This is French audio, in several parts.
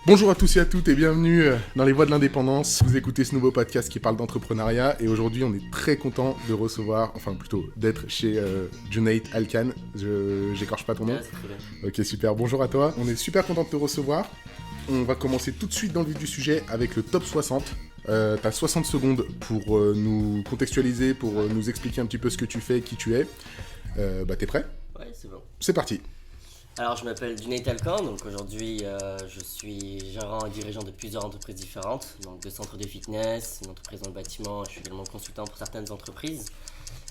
Bonjour à tous et à toutes et bienvenue dans les Voix de l'Indépendance. Vous écoutez ce nouveau podcast qui parle d'entrepreneuriat et aujourd'hui on est très content de recevoir, enfin plutôt d'être chez Junaid Alkan. J'écorche pas ton nom. Ouais, c'est très bien. Ok, super, bonjour à toi. On est super content de te recevoir. On va commencer tout de suite dans le vif du sujet avec le top 60. T'as 60 secondes pour nous contextualiser, pour nous expliquer un petit peu ce que tu fais et qui tu es. T'es prêt? Ouais, c'est bon. C'est parti. Alors, je m'appelle Junaid Alkan, donc aujourd'hui, je suis gérant et dirigeant de plusieurs entreprises différentes, donc deux centres de fitness, une entreprise dans le bâtiment, je suis également consultant pour certaines entreprises.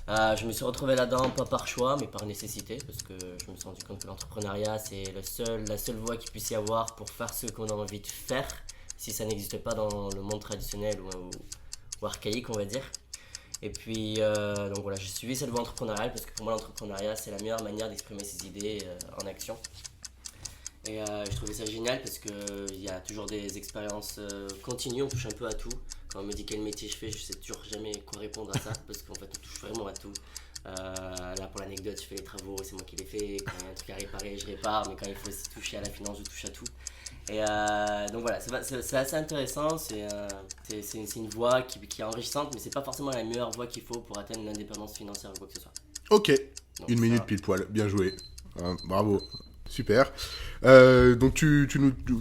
Je me suis retrouvé là-dedans, pas par choix, mais par nécessité, parce que je me suis rendu compte que l'entrepreneuriat, c'est la seule voie qu'il puisse y avoir pour faire ce qu'on a envie de faire, si ça n'existe pas dans le monde traditionnel ou archaïque, on va dire. Et puis, donc voilà, j'ai suivi cette voie entrepreneuriale parce que pour moi, l'entrepreneuriat, c'est la meilleure manière d'exprimer ses idées en action. Et je trouvais ça génial parce qu'il y a toujours des expériences continues, on touche un peu à tout. Quand on me dit quel métier je fais, je sais toujours jamais quoi répondre à ça parce qu'en fait, on touche vraiment à tout. Là, pour l'anecdote, je fais les travaux, c'est moi qui les fais. Quand il y a un truc à réparer, je répare, mais quand il faut aussi toucher à la finance, je touche à tout. Et donc voilà, c'est assez intéressant, c'est une voie qui est enrichissante, mais c'est pas forcément la meilleure voie qu'il faut pour atteindre l'indépendance financière ou quoi que ce soit. Ok, Donc une ça, minute pile poil, bien joué. Bravo, super. Donc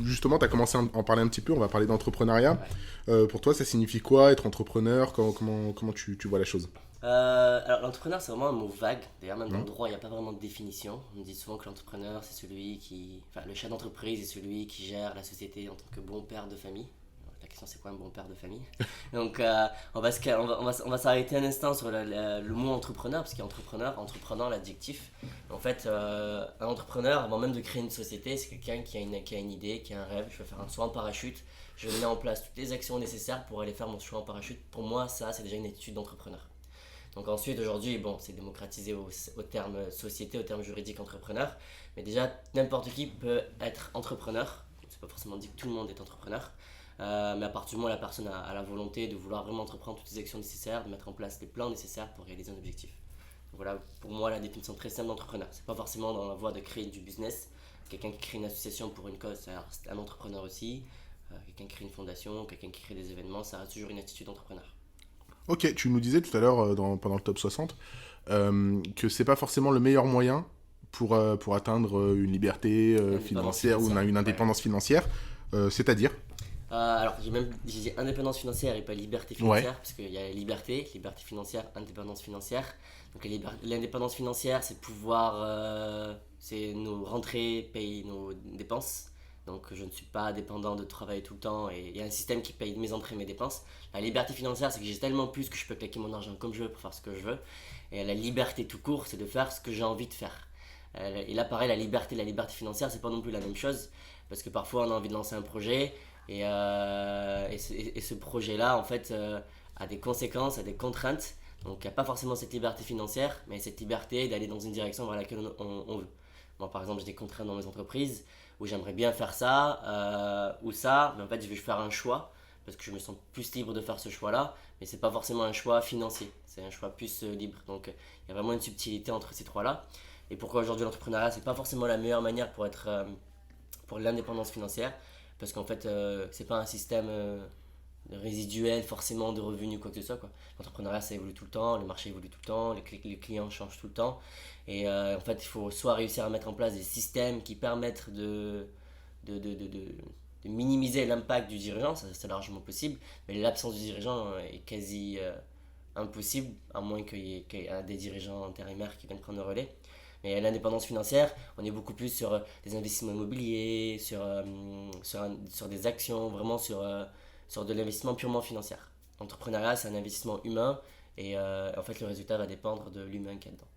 justement, tu as commencé à en parler un petit peu, on va parler d'entrepreneuriat. ouais. Pour toi, ça signifie quoi être entrepreneur? Comment tu vois la chose? Alors l'entrepreneur c'est vraiment un mot vague, d'ailleurs même dans le Mhm. droit il n'y a pas vraiment de définition. On me dit souvent que l'entrepreneur c'est celui qui, enfin le chef d'entreprise est celui qui gère la société en tant que bon père de famille. La question c'est quoi un bon père de famille? Donc on va s'arrêter un instant sur le mot entrepreneur, parce qu'il y a entrepreneur, entreprenant l'adjectif. En fait un entrepreneur avant même de créer une société c'est quelqu'un qui a une idée, qui a un rêve, je veux faire un saut en parachute, je mets en place toutes les actions nécessaires pour aller faire mon saut en parachute. Pour moi ça c'est déjà une étude d'entrepreneur. Donc ensuite, aujourd'hui, bon, c'est démocratisé au terme société, au terme juridique entrepreneur. Mais déjà, n'importe qui peut être entrepreneur. C'est pas forcément dit que tout le monde est entrepreneur. Mais à partir du moment où la personne a la volonté de vouloir vraiment entreprendre toutes les actions nécessaires, de mettre en place les plans nécessaires pour réaliser un objectif. Donc voilà, pour moi, la définition très simple d'entrepreneur. C'est pas forcément dans la voie de créer du business. Quelqu'un qui crée une association pour une cause, c'est un entrepreneur aussi. Quelqu'un qui crée une fondation, quelqu'un qui crée des événements, ça reste toujours une attitude d'entrepreneur. Ok, tu nous disais tout à l'heure pendant le top 60 que c'est pas forcément le meilleur moyen pour atteindre une liberté Indépendance financière ou financière. une Ouais. indépendance financière, c'est-à-dire? Alors, j'ai dit indépendance financière et pas liberté Ouais. financière, parce qu'il y a liberté financière, indépendance financière. Donc, l'indépendance financière, c'est pouvoir, c'est nos rentrées, payer nos dépenses. Donc, je ne suis pas dépendant de travailler tout le temps et il y a un système qui paye mes entrées et mes dépenses. La liberté financière, c'est que j'ai tellement plus que je peux claquer mon argent comme je veux pour faire ce que je veux. Et la liberté tout court, c'est de faire ce que j'ai envie de faire. Et là, pareil, la liberté financière, c'est pas non plus la même chose, parce que parfois, on a envie de lancer un projet. Et ce projet-là, en fait, a des conséquences, a des contraintes. Donc, il n'y a pas forcément cette liberté financière, mais cette liberté d'aller dans une direction vers laquelle on veut. Moi, par exemple, j'ai des contraintes dans mes entreprises où j'aimerais bien faire ça ou ça, mais en fait, je vais faire un choix parce que je me sens plus libre de faire ce choix-là, mais c'est pas forcément un choix financier, c'est un choix plus libre. Donc, il y a vraiment une subtilité entre ces trois-là. Et pourquoi aujourd'hui l'entrepreneuriat, c'est pas forcément la meilleure manière pour l'indépendance financière, parce qu'en fait, c'est pas un système résiduel forcément de revenus, quoi que ce soit, quoi. L'entrepreneuriat, ça évolue tout le temps, le marché évolue tout le temps, les clients changent tout le temps. Et en fait, il faut soit réussir à mettre en place des systèmes qui permettent de, de, de, de- de minimiser l'impact du dirigeant, ça c'est largement possible, mais l'absence du dirigeant est quasi impossible, à moins qu'il y ait un des dirigeants intérimaires qui viennent prendre le relais. Mais l'indépendance financière, on est beaucoup plus sur des investissements immobiliers, sur des actions, vraiment sur de l'investissement purement financier. L'entrepreneuriat, c'est un investissement humain et en fait, le résultat va dépendre de l'humain qu'il y a dedans.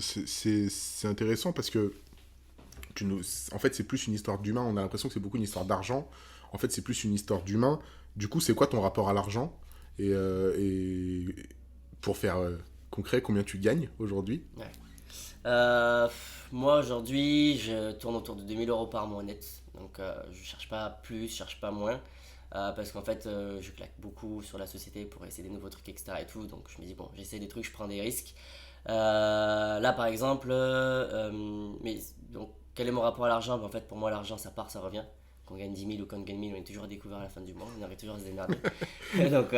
C'est intéressant parce que en fait, c'est plus une histoire d'humain. On a l'impression que c'est beaucoup une histoire d'argent. En fait, c'est plus une histoire d'humain. Du coup, c'est quoi ton rapport à l'argent? Et pour faire concret, combien tu gagnes aujourd'hui? Ouais. Moi, aujourd'hui, je tourne autour de 2 000 € par mois net. Donc, je cherche pas plus, je cherche pas moins. Parce qu'en fait, je claque beaucoup sur la société pour essayer des nouveaux trucs, etc. Et tout. Donc, je me dis, bon, j'essaie des trucs, je prends des risques. Là, par exemple, mais donc quel est mon rapport à l'argent? En fait, pour moi, l'argent, ça part, ça revient. Qu'on gagne 10 000 ou qu'on gagne 1000, on est toujours à découvert à la fin du mois, on arrive toujours à se démerder. Donc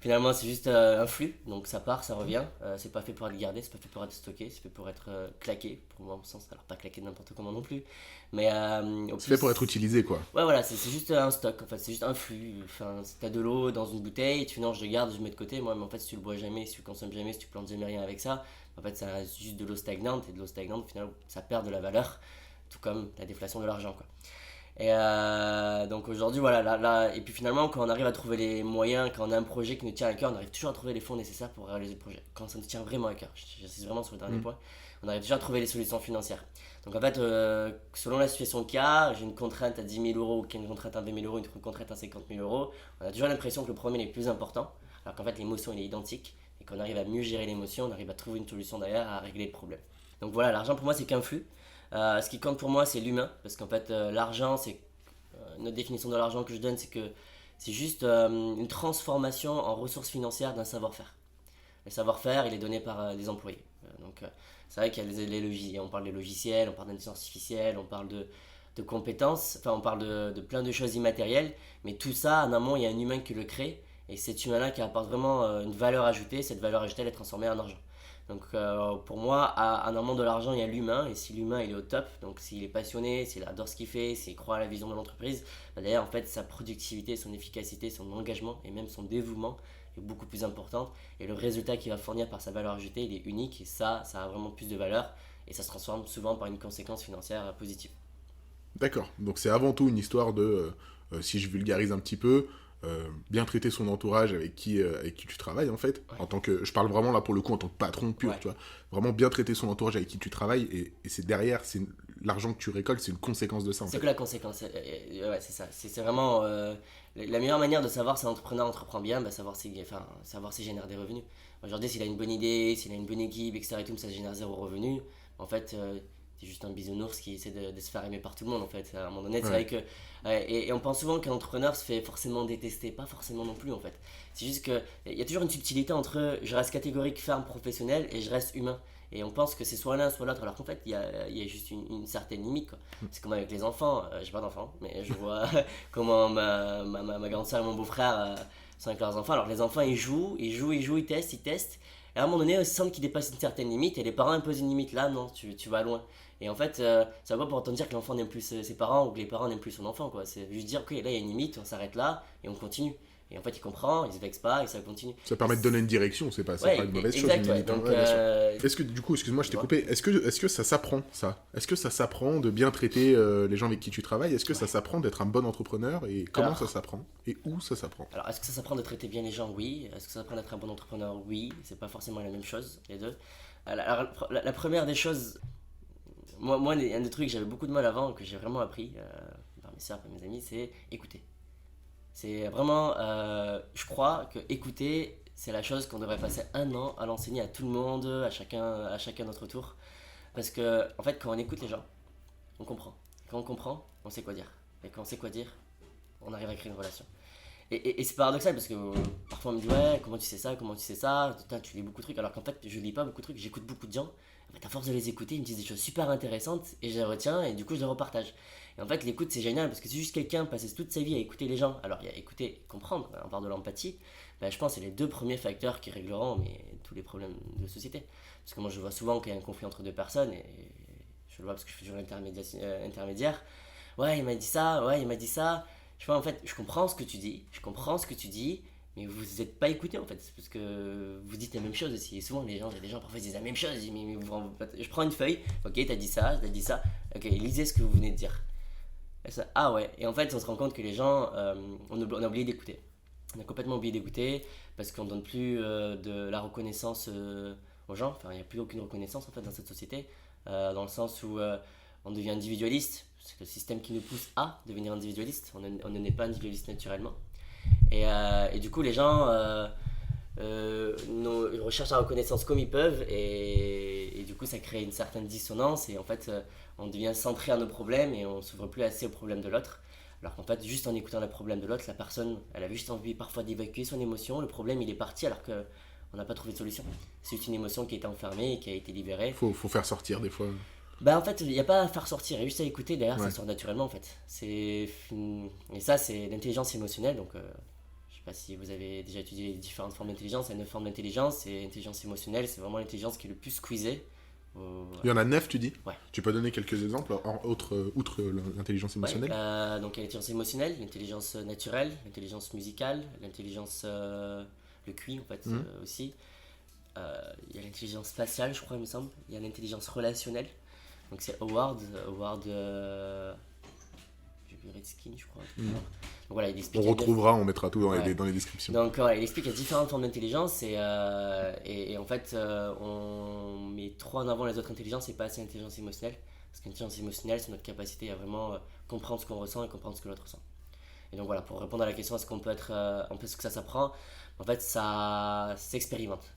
finalement, c'est juste un flux, donc ça part, ça revient. C'est pas fait pour être gardé, c'est pas fait pour être stocké, c'est fait pour être claqué, pour moi, en sens. Alors, pas claqué de n'importe comment non plus, mais C'est fait pour être utilisé, quoi. Ouais, voilà, c'est juste un stock, en fait, c'est juste un flux. Enfin, si t'as de l'eau dans une bouteille, tu non, je le garde, je le mets de côté. Moi, mais en fait, si tu le bois jamais, si tu le consommes jamais, si tu plantes jamais rien avec ça, en fait, ça reste juste de l'eau stagnante, et de l'eau stagnante, au final, ça perd de la valeur, tout comme la déflation de l'argent, quoi. Et donc aujourd'hui, voilà, et puis finalement, quand on arrive à trouver les moyens, quand on a un projet qui nous tient à cœur, on arrive toujours à trouver les fonds nécessaires pour réaliser le projet. Quand ça nous tient vraiment à cœur, j'insiste vraiment sur le dernier point, on arrive toujours à trouver les solutions financières. Donc en fait, selon la situation qu'il y a, j'ai une contrainte à 10 000 euros, ou une contrainte à 20 000 euros, une contrainte à 50 000 euros, on a toujours l'impression que le premier est le plus important, alors qu'en fait l'émotion il est identique, et qu'on arrive à mieux gérer l'émotion, on arrive à trouver une solution derrière à régler le problème. Donc voilà, l'argent pour moi c'est qu'un flux. Ce qui compte pour moi, c'est l'humain, parce qu'en fait, l'argent, c'est notre définition de l'argent que je donne, c'est que c'est juste une transformation en ressources financières d'un savoir-faire. Le savoir-faire, il est donné par des employés. Donc, c'est vrai qu'il y a les logiciels, on parle des logiciels, on parle d'intelligence artificielle, on parle de compétences, enfin, on parle de plein de choses immatérielles, mais tout ça, en amont, il y a un humain qui le crée, et cet humain-là qui apporte vraiment une valeur ajoutée, cette valeur ajoutée, elle est transformée en argent. Donc pour moi, en amont de l'argent, il y a l'humain, et si l'humain il est au top, donc s'il est passionné, s'il adore ce qu'il fait, s'il croit à la vision de l'entreprise, bah d'ailleurs en fait sa productivité, son efficacité, son engagement et même son dévouement est beaucoup plus important, et le résultat qu'il va fournir par sa valeur ajoutée, il est unique, et ça a vraiment plus de valeur, et ça se transforme souvent par une conséquence financière positive. D'accord. Donc c'est avant tout une histoire de, si je vulgarise un petit peu, bien traiter son entourage avec qui tu travailles en fait. Ouais. En tant que, je parle vraiment là pour le coup en tant que patron pur, Ouais. tu vois. Vraiment bien traiter son entourage avec qui tu travailles et c'est derrière, c'est l'argent que tu récoltes, c'est une conséquence de ça en C'est fait. que la conséquence, ouais, c'est ça. C'est vraiment la meilleure manière de savoir si un entrepreneur entreprend bien, bah, savoir s'il génère des revenus. Aujourd'hui, s'il a une bonne idée, s'il a une bonne équipe, etc., et tout, mais ça génère zéro revenu, en fait, c'est juste un bisounours qui essaie de se faire aimer par tout le monde. En fait, à un moment donné, c'est Ouais. vrai que. Et on pense souvent qu'un entrepreneur se fait forcément détester, pas forcément non plus en fait. C'est juste qu'il y a toujours une subtilité entre je reste catégorique ferme professionnel et je reste humain. Et on pense que c'est soit l'un, soit l'autre, alors qu'en fait, il y a juste une certaine limite, quoi. C'est comme avec les enfants, j'ai pas d'enfants, mais je vois comment ma grande soeur et mon beau-frère sont avec leurs enfants. Alors les enfants, ils jouent, ils testent, ils testent. Et à un moment donné, ils sentent qu'ils dépassent une certaine limite, et les parents imposent une limite. Là, non, tu vas loin. Et en fait, ça va pas pour autant dire que l'enfant n'aime plus ses parents ou que les parents n'aiment plus son enfant, quoi. C'est juste dire, ok, là, il y a une limite, on s'arrête là, et on continue. Et en fait, il comprend, il se vexe pas, et ça continue. Ça permet de donner une direction, c'est Ouais, pas une mauvaise chose, exact, une ouais. limite, hein. Donc, Ouais, bien sûr. Est-ce que, du coup, excuse-moi, je t'ai dis-moi. coupé, est-ce que ça s'apprend, ça? Est-ce que ça s'apprend de bien traiter les gens avec qui tu travailles? Est-ce que ça Ouais. s'apprend d'être un bon entrepreneur? Et comment Alors, ça s'apprend? Et où ça s'apprend? alors, est-ce que ça s'apprend de traiter bien les gens? Oui. Est-ce que ça s'apprend d'être un bon entrepreneur? Oui. C'est pas forcément la même chose, les deux. Alors, la première des choses, moi un des trucs que j'avais beaucoup de mal avant, que j'ai vraiment appris par mes soeurs, par mes amis, c'est écouter. C'est vraiment, je crois que écouter, c'est la chose qu'on devrait passer un an à l'enseigner à tout le monde, à chacun notre tour. Parce que, en fait, quand on écoute les gens, on comprend. Quand on comprend, on sait quoi dire. Et quand on sait quoi dire, on arrive à créer une relation. Et c'est paradoxal parce que parfois on me dit ouais, comment tu sais ça, putain, tu lis beaucoup de trucs, alors qu'en fait je lis pas beaucoup de trucs, j'écoute beaucoup de gens. En fait, à force de les écouter, ils me disent des choses super intéressantes et je les retiens et du coup je les repartage. Et en fait l'écoute c'est génial parce que si juste quelqu'un passait toute sa vie à écouter les gens, alors il y a écouter et comprendre, on parle de l'empathie, ben, je pense que c'est les deux premiers facteurs qui régleront mais, tous les problèmes de société. Parce que moi je vois souvent qu'il y a un conflit entre deux personnes et je le vois parce que je fais toujours intermédiaire. Ouais il m'a dit ça, ouais il m'a dit ça. Je vois, en fait, je comprends ce que tu dis, mais vous n'êtes pas écouté en fait, parce que vous dites la même chose aussi. Et souvent, il y a des gens parfois ils disent la même chose, mais je prends une feuille, ok, t'as dit ça, ok, lisez ce que vous venez de dire. Et ça, ah ouais, et en fait, on se rend compte que les gens, on a oublié d'écouter. On a complètement oublié d'écouter, parce qu'on ne donne plus de la reconnaissance aux gens, enfin, il n'y a plus aucune reconnaissance en fait dans cette société, dans le sens où on devient individualiste, c'est le système qui nous pousse à devenir individualiste, on ne naît pas individualiste naturellement. Et du coup, les gens ils recherchent la reconnaissance comme ils peuvent, et du coup, ça crée une certaine dissonance, et en fait, on devient centré à nos problèmes et on s'ouvre plus assez aux problèmes de l'autre. Alors qu'en fait, juste en écoutant le problème de l'autre, la personne, elle avait juste envie parfois d'évacuer son émotion, le problème il est parti alors qu'on n'a pas trouvé de solution. C'est juste une émotion qui a été enfermée et qui a été libérée. Faut faire sortir des fois. Bah en fait, il n'y a pas à faire sortir, il y a juste à écouter, derrière ça Ouais. sort naturellement en fait. Et ça, c'est l'intelligence émotionnelle, donc je sais pas si vous avez déjà étudié les différentes formes d'intelligence, il y a 9 formes d'intelligence, et l'intelligence émotionnelle, c'est vraiment l'intelligence qui est le plus squeezée. Il y en a 9, tu dis? Ouais. Tu peux donner quelques exemples, outre l'intelligence Ouais, émotionnelle? donc il y a l'intelligence émotionnelle, l'intelligence naturelle, l'intelligence musicale, l'intelligence, le QI en fait Mhm. aussi. Il y a l'intelligence spatiale, je crois, il me semble. Il y a l'intelligence relationnelle. Donc c'est Howard Redskins, je crois. Mhm. Donc voilà, il On explique. retrouvera, on mettra tout Ouais. dans les descriptions. Donc voilà, il explique qu'il y a différentes formes d'intelligence et en fait on met trop en avant les autres intelligences et pas assez l'intelligence émotionnelle. Parce que l'intelligence émotionnelle, c'est notre capacité à vraiment comprendre ce qu'on ressent et comprendre ce que l'autre ressent. Et donc voilà, pour répondre à la question, est-ce qu'on peut être, en fait, ce que ça s'apprend, en fait, ça s'expérimente.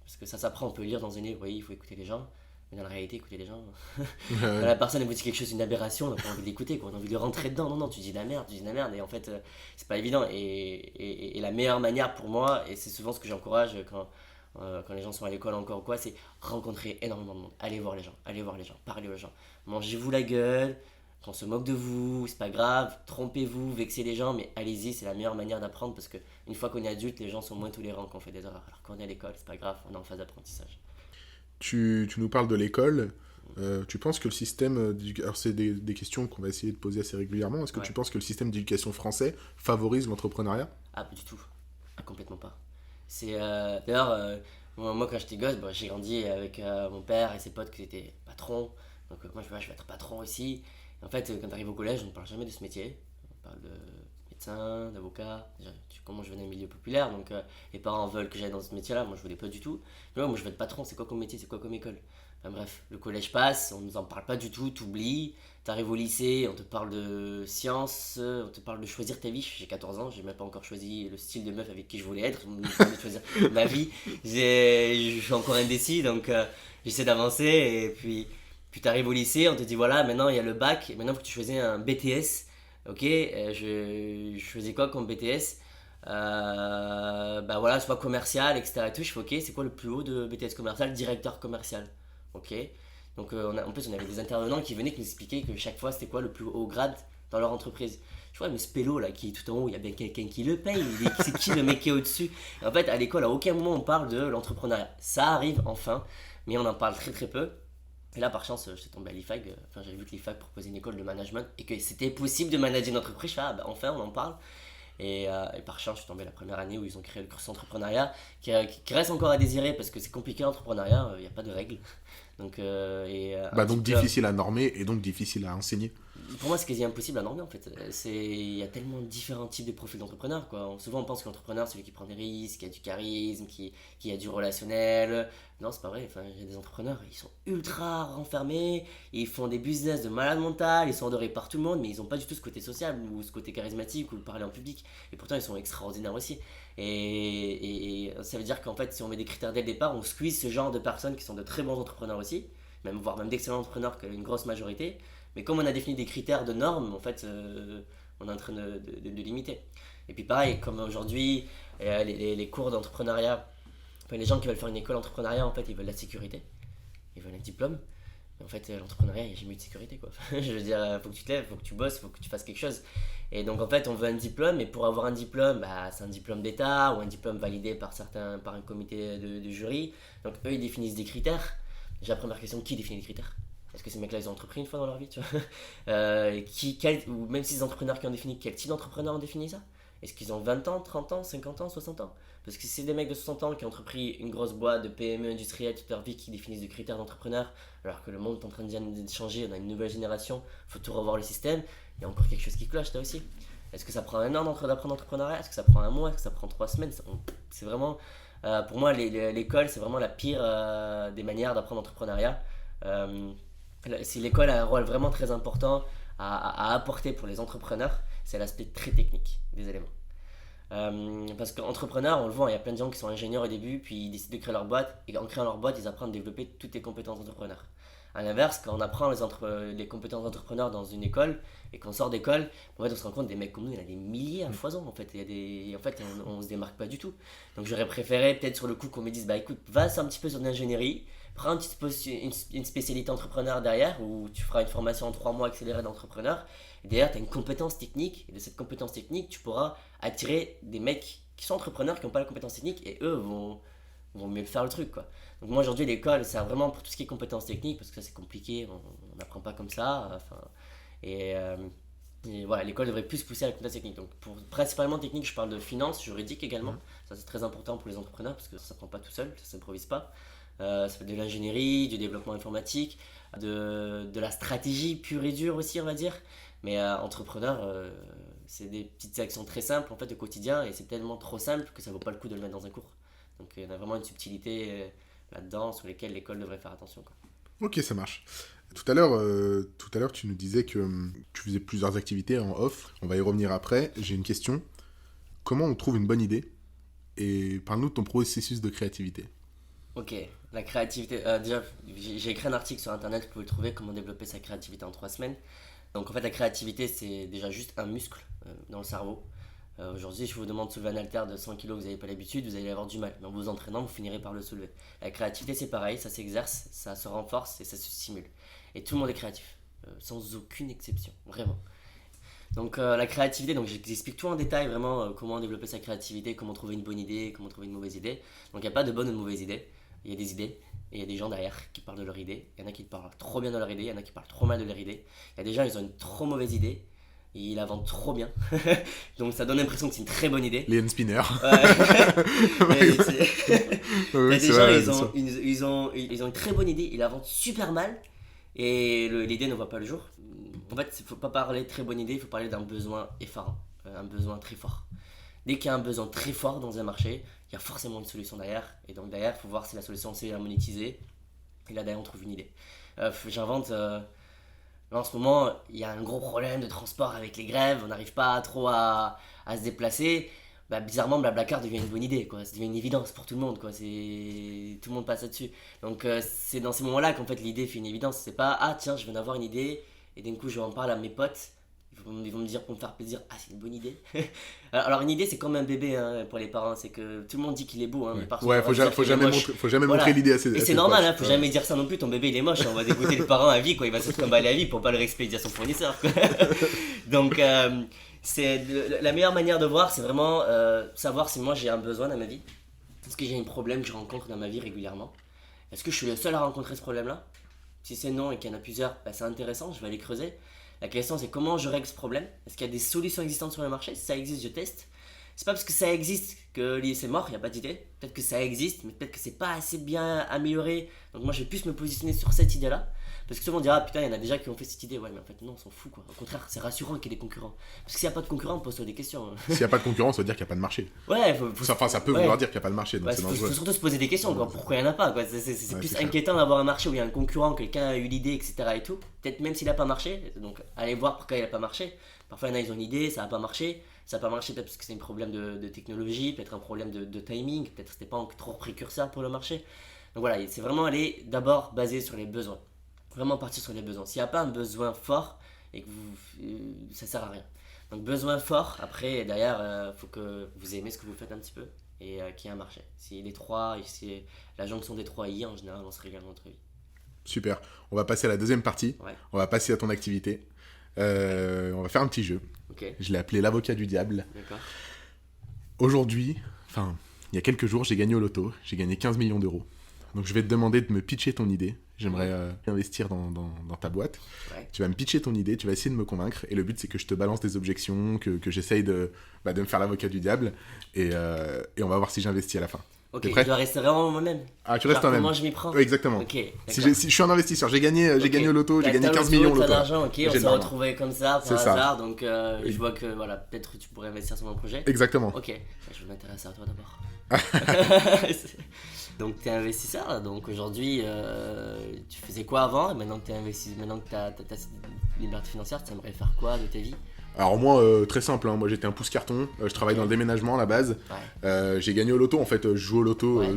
Parce que ça s'apprend, on peut lire dans un livre, oui, il faut écouter les gens. Mais dans la réalité, écouter les gens, quand la personne elle vous dit quelque chose, une aberration, on n'a pas envie de l'écouter, quoi. On a envie de rentrer dedans. Non, non, tu dis de la merde, tu dis de la merde. Et en fait, c'est pas évident. Et la meilleure manière pour moi, et c'est souvent ce que j'encourage quand les gens sont à l'école encore ou quoi, c'est rencontrer énormément de monde. Allez voir les gens, parlez aux gens. Mangez-vous la gueule, qu'on se moque de vous, c'est pas grave, trompez-vous, vexez les gens, mais allez-y, c'est la meilleure manière d'apprendre parce que une fois qu'on est adulte, les gens sont moins tolérants quand on fait des erreurs. Alors quand on est à l'école, c'est pas grave, on est en phase d'apprentissage. Tu nous parles de l'école. Tu penses que le système d'éducation... Alors, c'est des questions qu'on va essayer de poser assez régulièrement. Est-ce que Ouais. tu penses que le système d'éducation français favorise l'entrepreneuriat? Ah, pas du tout. Ah, complètement pas. C'est d'ailleurs moi quand j'étais gosse, bah, j'ai grandi avec mon père et ses potes qui étaient patrons. Donc moi je vais être patron aussi. Et en fait, quand tu arrives au collège, on ne parle jamais de ce métier. On parle de médecin, d'avocat. Déjà, comment je venais d'un milieu populaire, donc les parents veulent que j'aille dans ce métier-là. Moi je voulais pas du tout. Mais ouais, moi je veux être patron. C'est quoi comme métier? C'est quoi comme école? Enfin bref, le collège passe, on nous en parle pas du tout, t'oublies. T'arrives au lycée, on te parle de sciences, on te parle de choisir ta vie. J'ai 14 ans, j'ai même pas encore choisi le style de meuf avec qui je voulais être. On me demande de choisir ma vie. Je suis encore indécis, donc j'essaie d'avancer. Et puis t'arrives au lycée, on te dit voilà, maintenant il y a le bac, et maintenant il faut que tu choisisses un BTS. Ok, je choisis quoi comme BTS? Bah voilà, soit commercial, etc. Et tout. Je fais ok, c'est quoi le plus haut de BTS commercial? Directeur commercial. Ok. Donc en plus on avait des intervenants qui venaient qui nous expliquaient que chaque fois c'était quoi le plus haut grade dans leur entreprise. Je vois mais ce pélo là qui est tout en haut, il y a bien quelqu'un qui le paye. C'est qui le mec qui est au-dessus? Et en fait à l'école à aucun moment on parle de l'entrepreneuriat. Ça arrive enfin, mais on en parle très très peu. Et là par chance j'étais tombé à l'IFAG, enfin j'avais vu que l'IFAG proposait une école de management et que c'était possible de manager une entreprise. Je fais ah bah enfin on en parle. Et par chance, je suis tombé la première année où ils ont créé le cursus entrepreneuriat, qui reste encore à désirer parce que c'est compliqué l'entrepreneuriat, il n'y a pas de règles. Donc, un Bah donc diplôme. difficile à normer et donc difficile à enseigner. Pour moi, c'est quasi impossible à normer en fait. Il y a tellement différents types de profils d'entrepreneurs, quoi. Souvent, on pense que l'entrepreneur, c'est celui qui prend des risques, qui a du charisme, qui a du relationnel. Non, c'est pas vrai. Enfin, il y a des entrepreneurs, ils sont ultra renfermés, ils font des business de malade mental, ils sont adorés par tout le monde, mais ils ont pas du tout ce côté social ou ce côté charismatique ou le parler en public. Et pourtant, ils sont extraordinaires aussi. Et ça veut dire qu'en fait, si on met des critères dès le départ, on squeeze ce genre de personnes qui sont de très bons entrepreneurs aussi, même voire même d'excellents entrepreneurs, une grosse majorité. Mais comme on a défini des critères de normes, en fait, on est en train de limiter. Et puis pareil, comme aujourd'hui, les cours d'entrepreneuriat, enfin, les gens qui veulent faire une école d'entrepreneuriat, en fait, ils veulent la sécurité, ils veulent un diplôme. Mais en fait, l'entrepreneuriat, il n'y a jamais eu de sécurité, quoi. Je veux dire, faut que tu te lèves, faut que tu bosses, faut que tu fasses quelque chose. Et donc, en fait, on veut un diplôme, et pour avoir un diplôme, bah, c'est un diplôme d'État ou un diplôme validé par un comité de jury. Donc, eux, ils définissent des critères. Déjà, première question, qui définit les critères? Est-ce que ces mecs-là, ils ont entrepris une fois dans leur vie, tu vois? Ou même si les entrepreneurs qui ont défini, quel type d'entrepreneur ont défini ça? Est-ce qu'ils ont 20 ans, 30 ans, 50 ans, 60 ans? Parce que si c'est des mecs de 60 ans qui ont entrepris une grosse boîte de PME industrielle toute leur vie qui définissent des critères d'entrepreneur, alors que le monde est en train de changer, on a une nouvelle génération, il faut tout revoir le système, il y a encore quelque chose qui cloche là aussi. Est-ce que ça prend un an d'apprendre l'entrepreneuriat? Est-ce que ça prend un mois? Est-ce que ça prend 3 semaines? C'est vraiment, pour moi, l'école, c'est vraiment la pire des manières d'apprendre l'entrepreneuriat. Euh, si l'école a un rôle vraiment très important à apporter pour les entrepreneurs, c'est l'aspect très technique des éléments. Parce qu'entrepreneurs, on le voit, il y a plein de gens qui sont ingénieurs au début, puis ils décident de créer leur boîte, et en créant leur boîte, ils apprennent à développer toutes les compétences d'entrepreneur. À l'inverse, quand on apprend les compétences d'entrepreneur dans une école et qu'on sort d'école, en fait, on se rend compte des mecs comme nous, il y en a des milliers à foison. En fait, en fait on se démarque pas du tout. Donc j'aurais préféré peut-être sur le coup qu'on me dise, bah écoute, va un petit peu sur l'ingénierie, prends une spécialité entrepreneur derrière où tu feras une formation en 3 mois accélérée d'entrepreneur. Et derrière, tu as une compétence technique et de cette compétence technique, tu pourras attirer des mecs qui sont entrepreneurs, qui n'ont pas la compétence technique et eux vont mieux faire le truc, quoi. Donc moi aujourd'hui l'école c'est vraiment pour tout ce qui est compétences techniques parce que ça c'est compliqué, on n'apprend pas comme ça, enfin, et, euh, et voilà, l'école devrait plus pousser à la compétence technique. Donc principalement technique, je parle de finance, juridique également, ça c'est très important pour les entrepreneurs parce que ça ne s'apprend pas tout seul, ça ne s'improvise pas. Ça fait de l'ingénierie, du développement informatique, de la stratégie pure et dure aussi on va dire, mais entrepreneur c'est des petites actions très simples en fait au quotidien et c'est tellement trop simple que ça vaut pas le coup de le mettre dans un cours. Donc il y en a vraiment une subtilité là-dedans sur lesquelles l'école devrait faire attention, quoi. Ok, ça marche. Tout à l'heure, tu nous disais que tu faisais plusieurs activités en off. On va y revenir après. J'ai une question. Comment on trouve une bonne idée? Et parle-nous de ton processus de créativité. Ok, la créativité. Déjà, j'ai écrit un article sur internet, vous pouvez le trouver, comment développer sa créativité en 3 semaines. Donc en fait, la créativité, c'est déjà juste un muscle dans le cerveau. Aujourd'hui, si je vous demande de soulever un haltère de 100 kg, vous n'avez pas l'habitude, vous allez avoir du mal. Mais en vous entraînant, vous finirez par le soulever. La créativité, c'est pareil, ça s'exerce, ça se renforce et ça se stimule. Et tout le monde est créatif, sans aucune exception, vraiment. Donc la créativité, donc j'explique tout en détail vraiment comment développer sa créativité, comment trouver une bonne idée, comment trouver une mauvaise idée. Donc il n'y a pas de bonne ou de mauvaise idée, il y a des idées et il y a des gens derrière qui parlent de leur idée. Il y en a qui parlent trop bien de leur idée, il y en a qui parlent trop mal de leur idée. Il y a des gens, ils ont une trop mauvaise idée et ils la vendent trop bien. Donc ça donne l'impression que c'est une très bonne idée. Les spinner. Ouais. Ouais, Il y a des gens, vrai, ils ont une très bonne idée, ils la vendent super mal et l'idée ne voit pas le jour. En fait, il ne faut pas parler de très bonne idée, il faut parler d'un besoin effarant, un besoin très fort. Dès qu'il y a un besoin très fort dans un marché, il y a forcément une solution derrière. Et donc derrière, il faut voir si la solution c'est à monétiser. Et là derrière, on trouve une idée. J'invente... Là, en ce moment, il y a un gros problème de transport avec les grèves, on n'arrive pas trop à se déplacer. Bah, bizarrement, Blablacar devient une bonne idée, quoi. Ça devient une évidence pour tout le monde, quoi. Tout le monde passe là-dessus. Donc c'est dans ces moments-là qu'en fait l'idée fait une évidence. C'est pas ah tiens, je viens d'avoir une idée et d'un coup je vais en parler à mes potes. Ils vont me dire pour me faire plaisir, ah c'est une bonne idée. Alors une idée c'est comme un bébé hein, pour les parents, c'est que tout le monde dit qu'il est beau, hein, mais parfois ouais, faut jamais voilà. montrer l'idée à ses Et c'est normal, hein, faut jamais dire ça non plus, ton bébé il est moche, on va dégoûter le parent à vie, quoi. Il va se trimballer à vie pour pas le respecter à son fournisseur, quoi. Donc la meilleure manière de voir c'est vraiment savoir si moi j'ai un besoin dans ma vie. Est-ce que j'ai un problème que je rencontre dans ma vie régulièrement? Est-ce que je suis le seul à rencontrer ce problème-là? Si c'est non et qu'il y en a plusieurs, bah, c'est intéressant, je vais aller creuser. La question c'est comment je règle ce problème. Est-ce qu'il y a des solutions existantes sur le marché? Si ça existe, je teste. C'est pas parce que ça existe que c'est mort, il n'y a pas d'idée. Peut-être que ça existe, mais peut-être que c'est pas assez bien amélioré. Donc moi je vais plus me positionner sur cette idée-là. Parce que tout le monde dira, ah, putain, il y en a déjà qui ont fait cette idée. Ouais, mais en fait, non, on s'en fout, quoi. Au contraire, c'est rassurant qu'il y ait des concurrents. Parce que s'il n'y a pas de concurrents, pose-toi des questions. S'il n'y a pas de concurrence, ça veut dire qu'il n'y a pas de marché. Ouais, enfin, ça peut vouloir dire qu'il n'y a pas de marché, donc ouais, c'est faut dangereux. surtout se poser des questions, quoi. Pourquoi il n'y en a pas, quoi. C'est Ouais, plus c'est inquiétant d'avoir un marché où il y a un concurrent, quelqu'un a eu l'idée, etc. et tout. Peut-être même s'il n'a pas marché, donc allez voir pourquoi il n'a pas marché. Parfois, il y en a, ils ont une idée, ça n'a pas marché. Ça n'a pas marché peut-être parce que c'est un problème de technologie, peut-être un problème de timing, peut-être que c'était pas trop précurseur pour le marché. Donc voilà, c'est vraiment aller d'abord basé sur les besoins. Vraiment partir sur les besoins. S'il n'y a pas un besoin fort et que ça sert à rien. Donc besoin fort, après derrière, faut que vous aimez ce que vous faites un petit peu et qu'il y ait un marché. Si les trois, si la jonction des 3 I, en général, on se régale notre vie. Super. On va passer à la deuxième partie. Ouais. On va passer à ton activité. On va faire un petit jeu. Ok. Je l'ai appelé l'avocat du diable. D'accord. Aujourd'hui, enfin, il y a quelques jours, j'ai gagné au loto. J'ai gagné 15 millions d'euros. Donc je vais te demander de me pitcher ton idée. J'aimerais investir dans ta boîte. Ouais. Tu vas me pitcher ton idée, tu vas essayer de me convaincre. Et le but, c'est que je te balance des objections, que j'essaye de me faire l'avocat du diable. Et on va voir si j'investis à la fin. Ok, T'es prêt? je dois rester vraiment moi-même. Ah, tu restes toi-même. Comment je m'y prends? Oui, exactement. Ok, Si d'accord. je suis un investisseur, j'ai gagné au loto, j'ai gagné 15 millions au T'as loto. d'argent, ok, J'ai on de s'est l'argent. retrouvés comme ça par C'est ça. hasard, donc je vois que voilà, peut-être tu pourrais investir sur mon projet. Exactement. Ok, je vais m'intéresser à toi d'abord. Donc tu es investisseur, là. Donc aujourd'hui tu faisais quoi avant et maintenant que tu es investisseur, maintenant que tu as cette liberté financière, tu aimerais faire quoi de ta vie? Alors moi, très simple, hein. Moi j'étais un pouce carton, je travaille dans le déménagement à la base. Ouais. J'ai gagné au loto, en fait, je joue au loto Ouais.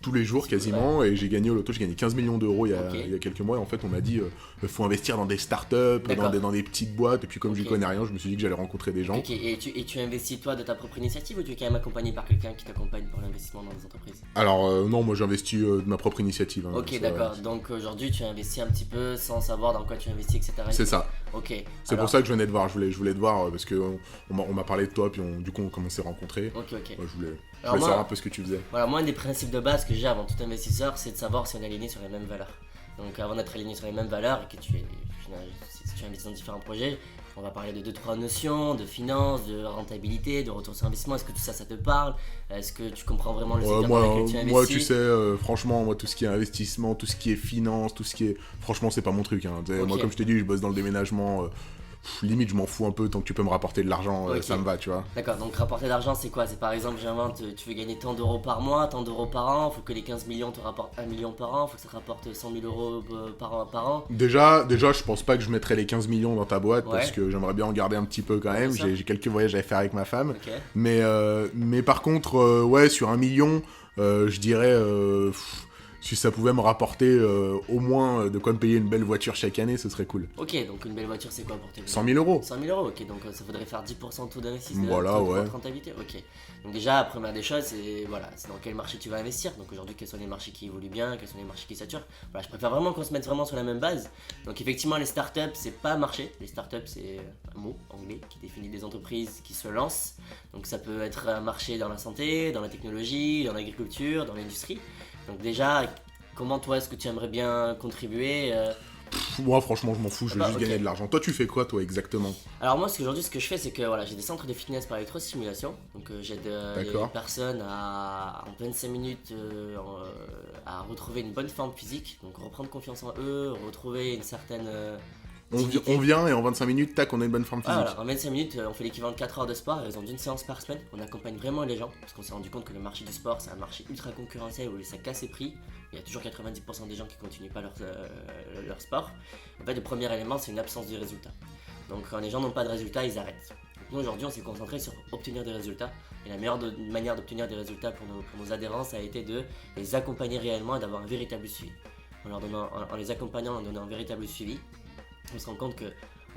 tous les jours quasiment, et j'ai gagné au loto, j'ai gagné 15 millions d'euros Ok. il y a quelques mois, et en fait on m'a dit, faut investir dans des startups, D'accord. dans des petites boîtes, et puis comme je Ok. connais rien, je me suis dit que j'allais rencontrer des gens. Ok, et tu investis toi de ta propre initiative ou tu es quand même accompagné par quelqu'un qui t'accompagne pour l'investissement dans des entreprises? Alors non, moi j'investis de ma propre initiative. Hein, Ok, ça, d'accord. Donc aujourd'hui tu investis un petit peu sans savoir dans quoi tu investis, etc. et c'est tout. ça. Ok. C'est pour ça que je venais te voir, je voulais te voir, parce que on m'a parlé de toi, puis du coup on commençait à rencontrer. Ok, ok. Moi, je Alors voulais savoir moi, un peu ce que tu faisais. voilà, moi un des principes de base que j'ai avant tout investisseur, c'est de savoir si on est aligné sur les mêmes valeurs. Donc avant d'être aligné sur les mêmes valeurs et que si tu investis dans différents projets, on va parler de 2-3 notions, de finances, de rentabilité, de retour sur investissement. Est-ce que tout ça, ça te parle? Est-ce que tu comprends vraiment le secteur dans lequel tu investis? Moi, tu sais, franchement, moi, tout ce qui est investissement, tout ce qui est finance, tout ce qui est... Franchement, c'est pas mon truc. Hein. Ok. Moi, comme je t'ai dit, je bosse dans le déménagement. Limite, je m'en fous un peu. Tant que tu peux me rapporter de l'argent, Ok. ça me va, tu vois. D'accord, donc rapporter d'argent, c'est quoi? C'est par exemple, j'invente, tu veux gagner tant d'euros par mois, tant d'euros par an, faut que les 15 millions te rapportent 1 million par an, faut que ça te rapporte 100 000 euros par an. Déjà, je pense pas que je mettrais les 15 millions dans ta boîte, Ouais. parce que j'aimerais bien en garder un petit peu quand même. Bien sûr. J'ai quelques voyages à faire avec ma femme. Ok. Mais par contre, ouais, sur 1 million, je dirais... si ça pouvait me rapporter au moins de quoi me payer une belle voiture chaque année, ce serait cool. Ok, donc une belle voiture, c'est quoi pour tes 100 000 euros. 100 000 euros, ok, donc ça faudrait faire 10% de taux d'investissement, Voilà, taux ouais. de rentabilité, ok. Donc déjà, la première des choses, c'est voilà, c'est dans quel marché tu vas investir. Donc aujourd'hui, quels sont les marchés qui évoluent bien, quels sont les marchés qui saturent. Voilà, je préfère vraiment qu'on se mette vraiment sur la même base. Donc effectivement, les startups, c'est pas un marché. Les startups, c'est un mot anglais qui définit des entreprises qui se lancent. Donc ça peut être un marché dans la santé, dans la technologie, dans l'agriculture, dans l'industrie. Donc déjà, comment toi, est-ce que tu aimerais bien contribuer Moi, franchement, je m'en fous, je veux Bah, juste ok. gagner de l'argent. Toi, tu fais quoi, toi, exactement? Alors moi, aujourd'hui, ce que je fais, c'est que voilà, j'ai des centres de fitness par électrostimulation. Donc j'aide les D'accord. personnes en 25 minutes à retrouver une bonne forme physique, donc reprendre confiance en eux, retrouver une certaine dignité. On vient et en 25 minutes, tac, on a une bonne forme Ah, physique. voilà, en 25 minutes, on fait l'équivalent de 4 heures de sport à raison d'une séance par semaine. On accompagne vraiment les gens parce qu'on s'est rendu compte que le marché du sport, c'est un marché ultra concurrentiel où ça casse les prix. Il y a toujours 90% des gens qui continuent pas leur sport. En fait, le premier élément, c'est une absence de résultat. Donc, quand les gens n'ont pas de résultats, ils arrêtent. Donc, nous, aujourd'hui, on s'est concentré sur obtenir des résultats. Et la meilleure manière d'obtenir des résultats pour nos adhérents, ça a été de les accompagner réellement et d'avoir un véritable suivi. En les accompagnant, en donnant un véritable suivi, on se rend compte que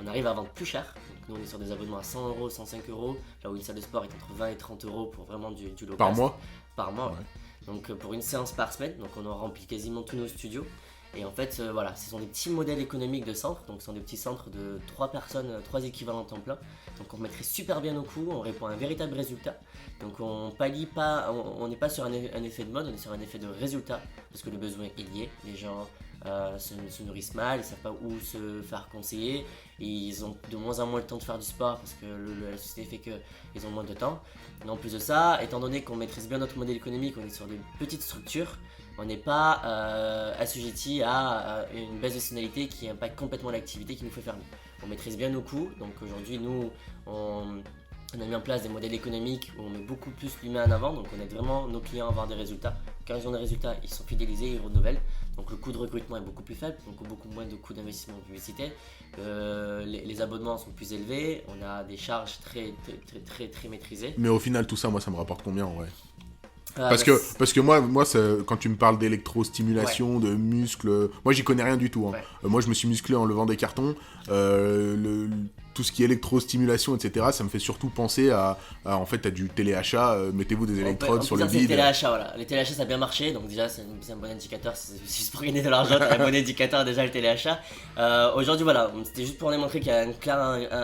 on arrive à vendre plus cher. Donc nous on est sur des abonnements à 100 euros, 105 euros, là où une salle de sport est entre 20 et 30 euros pour vraiment du low Par cost. mois? Par mois, ouais. Ouais. Donc pour une séance par semaine, donc on a rempli quasiment tous nos studios. Et en fait, voilà, ce sont des petits modèles économiques de centres, donc ce sont des petits centres de 3 personnes, 3 équivalents temps plein. Donc on mettrait super bien au coup, on répond à un véritable résultat. Donc on pallie pas, on n'est pas sur un effet de mode, on est sur un effet de résultat, parce que le besoin est lié. Les gens se nourrissent mal, ils savent pas où se faire conseiller, et ils ont de moins en moins le temps de faire du sport parce que la société fait qu'ils ont moins de temps. Et en plus de ça, étant donné qu'on maîtrise bien notre modèle économique, on est sur des petites structures, on n'est pas assujetti à une baisse de saisonnalité qui impacte complètement l'activité qui nous fait fermer. On maîtrise bien nos coûts, donc aujourd'hui nous on a mis en place des modèles économiques où on met beaucoup plus l'humain en avant, donc on aide vraiment nos clients à avoir des résultats. Quand ils ont des résultats, ils sont fidélisés, ils renouvellent. Donc le coût de recrutement est beaucoup plus faible, donc beaucoup moins de coûts d'investissement en publicité. Les abonnements sont plus élevés, on a des charges très maîtrisées. Mais au final, tout ça, moi, ça me rapporte combien en vrai? Ah, Parce que moi quand tu me parles d'électrostimulation, de muscles, moi j'y connais rien du tout. Hein. Ouais. Moi je me suis musclé en levant des cartons. Tout ce qui est électrostimulation, etc., ça me fait surtout penser en fait, à du téléachat. Mettez-vous des électrodes sur le C'est les vide. téléachats, voilà. Les téléachats, ça a bien marché, donc déjà, c'est un bon indicateur. Si c'est pour gagner de l'argent, c'est un bon indicateur déjà le téléachat. Aujourd'hui, voilà, c'était juste pour démontrer qu'il y a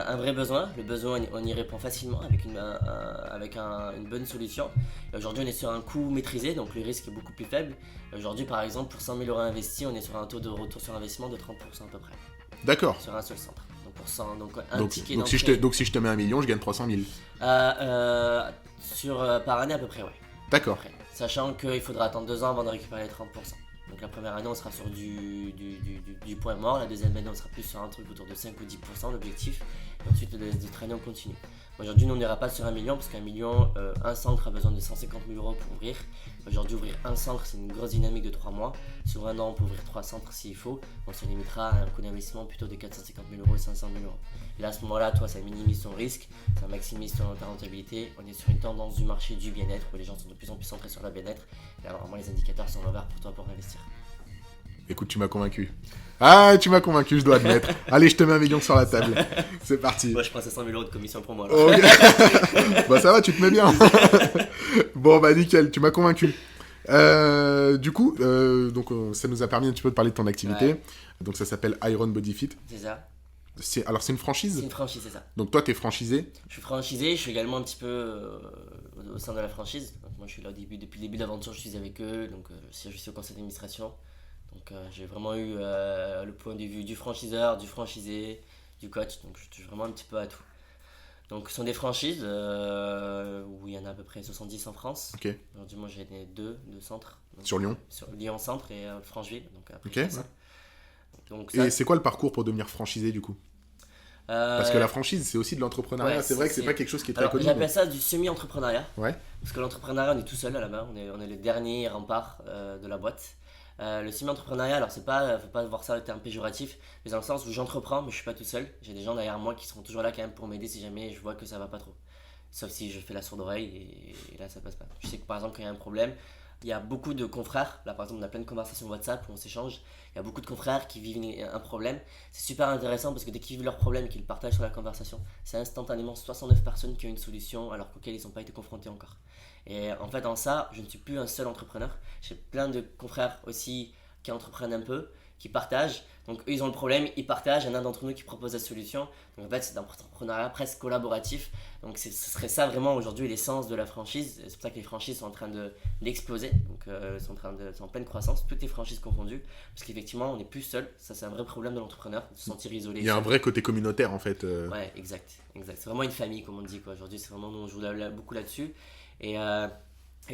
un vrai besoin. Le besoin, on y répond facilement avec une bonne solution. Aujourd'hui, on est sur un coût maîtrisé, donc le risque est beaucoup plus faible. Aujourd'hui, par exemple, pour 100 000 euros investis, on est sur un taux de retour sur investissement de 30% à peu près, D'accord. sur un seul centre. Donc un ticket Donc si je te mets 1 million, je gagne 300 000. par année à peu près, ouais. D'accord. Après, sachant qu'il faudra attendre 2 ans avant de récupérer les 30%. Donc la première année on sera sur du point mort, la deuxième année on sera plus sur un truc autour de 5 ou 10% l'objectif, et ensuite de traîner on continue. Aujourd'hui nous on n'ira pas sur 1 million parce qu'un million, un centre a besoin de 150 000 euros pour ouvrir. Aujourd'hui ouvrir un centre c'est une grosse dynamique de 3 mois, sur un an on peut ouvrir 3 centres s'il faut, on se limitera à un coût d'investissement plutôt de 450 000 euros et 500 000 euros. Et là, à ce moment-là, toi, ça minimise ton risque, ça maximise ta rentabilité. On est sur une tendance du marché du bien-être où les gens sont de plus en plus centrés sur le bien-être. Et là, vraiment, les indicateurs sont ouverts pour toi pour investir. Écoute, tu m'as convaincu. Ah, tu m'as convaincu, je dois admettre. Allez, je te mets 1 million sur la table. C'est parti. Moi, je prends 500 000 € de commission pour moi. Ok. Bah ça va, tu te mets bien. Bon, bah nickel, tu m'as convaincu. Du coup, ça nous a permis un petit peu de parler de ton activité. Ouais. Donc ça s'appelle Iron Body Fit. C'est ça. Alors c'est une franchise. C'est une franchise, c'est ça. Donc toi, t'es franchisé. Je suis franchisé, je suis également un petit peu au sein de la franchise. Donc, moi, je suis là depuis le début de l'aventure, je suis avec eux. Donc, je suis au conseil d'administration. Donc, j'ai vraiment eu le point de vue du franchiseur, du franchisé, du coach. Donc, je touche vraiment un petit peu à tout. Donc, ce sont des franchises où il y en a à peu près 70 en France. Ok. Aujourd'hui, moi, j'ai deux centres. Donc, Sur Lyon. Sur Lyon Centre et Francheville. Donc, après, Ok. ça. Donc, ça, Et c'est quoi le parcours pour devenir franchisé du coup? Parce que la franchise, c'est aussi de l'entrepreneuriat. ouais, c'est vrai que c'est pas quelque chose qui est très Alors, connu. j'appelle ça du semi-entrepreneuriat. Ouais. Parce que l'entrepreneuriat, on est tout seul à la base, on est le dernier rempart de la boîte. Le semi-entrepreneuriat, alors faut pas voir ça le terme péjoratif, mais dans le sens où j'entreprends, mais je suis pas tout seul. J'ai des gens derrière moi qui seront toujours là quand même pour m'aider si jamais je vois que ça va pas trop. Sauf si je fais la sourde oreille et là ça passe pas. Je sais que par exemple quand il y a un problème, il y a beaucoup de confrères, là par exemple on a plein de conversations WhatsApp où on s'échange, il y a beaucoup de confrères qui vivent un problème. C'est super intéressant parce que dès qu'ils vivent leur problème et qu'ils le partagent sur la conversation, c'est instantanément 69 personnes qui ont une solution alors qu'auxquelles ils n'ont pas été confrontés encore. Et en fait, en ça, je ne suis plus un seul entrepreneur. J'ai plein de confrères aussi qui entreprennent un peu, qui partagent. Donc, eux, ils ont le problème, ils partagent. Il y en a un d'entre nous qui propose la solution. Donc, en fait, c'est un entrepreneuriat presque collaboratif. Donc, ce serait ça vraiment aujourd'hui l'essence de la franchise. C'est pour ça que les franchises sont en train d'exploser. Donc, sont en pleine croissance, toutes les franchises confondues. Parce qu'effectivement, on n'est plus seul. Ça, c'est un vrai problème de l'entrepreneur, de se sentir isolé. Il y a un vrai côté communautaire en fait. Ouais, exact. C'est vraiment une famille, comme on dit, quoi. Aujourd'hui, c'est vraiment, nous, on joue beaucoup là-dessus. Et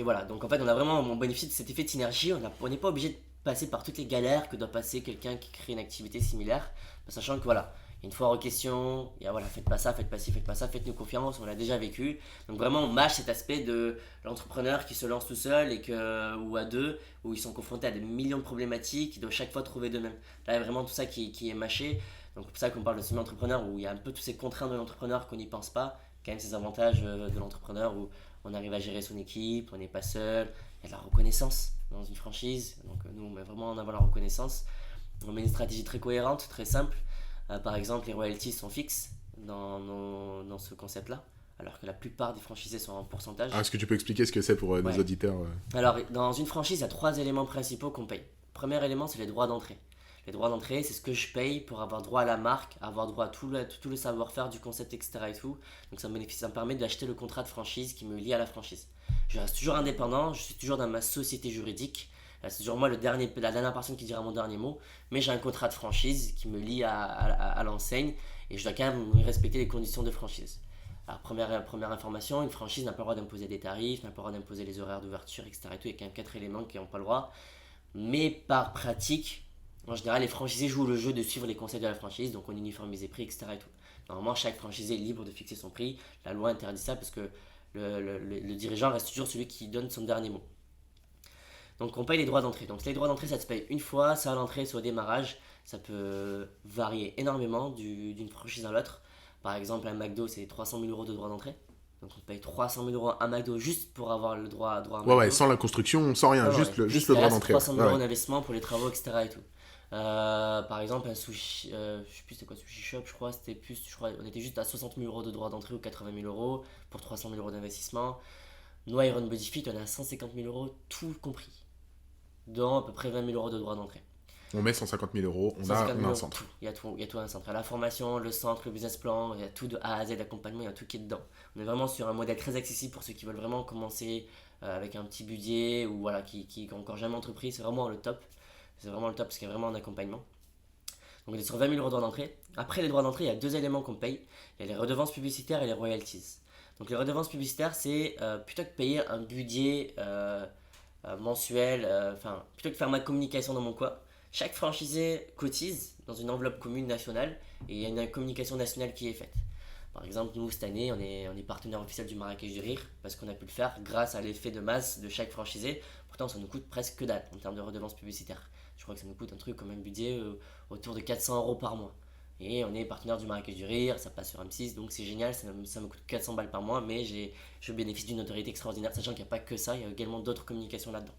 voilà, donc en fait, on a vraiment mon bénéfice de cet effet de synergie. On n'est pas obligé de passer par toutes les galères que doit passer quelqu'un qui crée une activité similaire, sachant que voilà, il y a une foire aux questions, il y a voilà, faites pas ça, faites pas ci, faites pas ça, faites-nous confiance, on l'a déjà vécu. Donc vraiment, on mâche cet aspect de l'entrepreneur qui se lance tout seul ou à deux, où ils sont confrontés à des millions de problématiques, ils doivent chaque fois trouver d'eux-mêmes. Là, il y a vraiment tout ça qui est mâché. Donc c'est pour ça qu'on parle de semi-entrepreneur, où il y a un peu toutes ces contraintes de l'entrepreneur qu'on n'y pense pas, quand même ces avantages de l'entrepreneur où on arrive à gérer son équipe, on n'est pas seul, il y a de la reconnaissance dans une franchise, donc nous on met vraiment en avant la reconnaissance. On met une stratégie très cohérente, très simple. Par exemple, les royalties sont fixes dans ce concept-là, alors que la plupart des franchisés sont en pourcentage. Est-ce que tu peux expliquer ce que c'est pour nos auditeurs Alors, dans une franchise, il y a 3 éléments principaux qu'on paye. Le premier élément, c'est les droits d'entrée. Les droits d'entrée, c'est ce que je paye pour avoir droit à la marque, avoir droit à tout le savoir-faire du concept, etc. Et tout. Donc ça me permet d'acheter le contrat de franchise qui me lie à la franchise. Je reste toujours indépendant, je suis toujours dans ma société juridique. C'est toujours moi la dernière personne qui dira mon dernier mot. Mais j'ai un contrat de franchise qui me lie à l'enseigne et je dois quand même respecter les conditions de franchise. Alors première information, une franchise n'a pas le droit d'imposer des tarifs, n'a pas le droit d'imposer les horaires d'ouverture, etc. Et tout. Il y a quand même 4 éléments qui n'ont pas le droit. Mais par pratique, en général, les franchisés jouent le jeu de suivre les conseils de la franchise, donc on uniformise les prix, etc. Et tout. Normalement, chaque franchisé est libre de fixer son prix. La loi interdit ça parce que le dirigeant reste toujours celui qui donne son dernier mot. Donc on paye les droits d'entrée. Donc les droits d'entrée, ça se paye une fois, soit à l'entrée, soit au démarrage. Ça peut varier énormément d'une franchise à l'autre. Par exemple, un McDo, c'est 300 000 € de droits d'entrée. Donc on paye 300 000 € à McDo juste pour avoir le droit à McDo. Ouais, sans la construction, sans rien, juste le droit d'entrée. 300 000 € d'investissement pour les travaux, etc. Et tout. Par exemple, un sushi, je sais plus c'était quoi, sushi shop, je crois, on était juste à 60 000 € de droits d'entrée ou 80 000 € pour 300 000 € d'investissement. Nous, à Iron Body Fit, on est à 150 000 € tout compris, dont à peu près 20 000 € de droits d'entrée. On met 150 000 €, on a un centre. Il y a tout un centre. La formation, le centre, le business plan, il y a tout de A à Z, l'accompagnement, il y a tout qui est dedans. On est vraiment sur un modèle très accessible pour ceux qui veulent vraiment commencer avec un petit budget ou voilà, qui n'ont encore jamais entrepris. C'est vraiment le top. C'est vraiment le top parce qu'il y a vraiment un accompagnement. Donc on est sur 20 000 € de droits d'entrée. Après les droits d'entrée, il y a 2 éléments qu'on paye. Il y a les redevances publicitaires et les royalties. Donc les redevances publicitaires, c'est plutôt que payer un budget mensuel, plutôt que faire ma communication dans mon coin, chaque franchisé cotise dans une enveloppe commune nationale et il y a une communication nationale qui est faite. Par exemple, nous, cette année, on est partenaire officiel du Marrakech du Rire parce qu'on a pu le faire grâce à l'effet de masse de chaque franchisé. Pourtant, ça nous coûte presque que dalle en termes de redevances publicitaires. Je crois que ça nous coûte un truc comme un budget autour de 400 € par mois. Et on est partenaire du Marrakech du Rire, ça passe sur M6, donc c'est génial, ça me coûte 400 balles par mois, mais je bénéficie d'une notoriété extraordinaire, sachant qu'il n'y a pas que ça, il y a également d'autres communications là-dedans.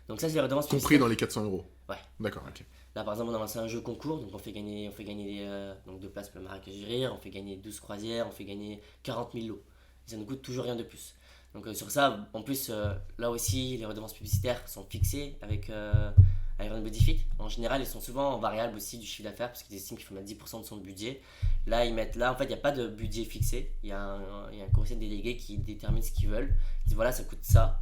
Donc ça, c'est les redevances Compris publicitaires. dans les 400 €. Ouais. D'accord, ok. Là, par exemple, on a lancé un jeu concours, donc on fait gagner donc 2 places pour le Marrakech du Rire, on fait gagner 12 croisières, on fait gagner 40 000 lots. Et ça ne coûte toujours rien de plus. Donc sur ça, en plus, là aussi, les redevances publicitaires sont fixées avec Iron Body Fit. En général, ils sont souvent en variable aussi du chiffre d'affaires, parce qu'ils estiment qu'il faut mettre 10% de son budget. Là, en fait, il n'y a pas de budget fixé. Il y a un conseil délégué qui détermine ce qu'ils veulent. Ils disent voilà, ça coûte ça.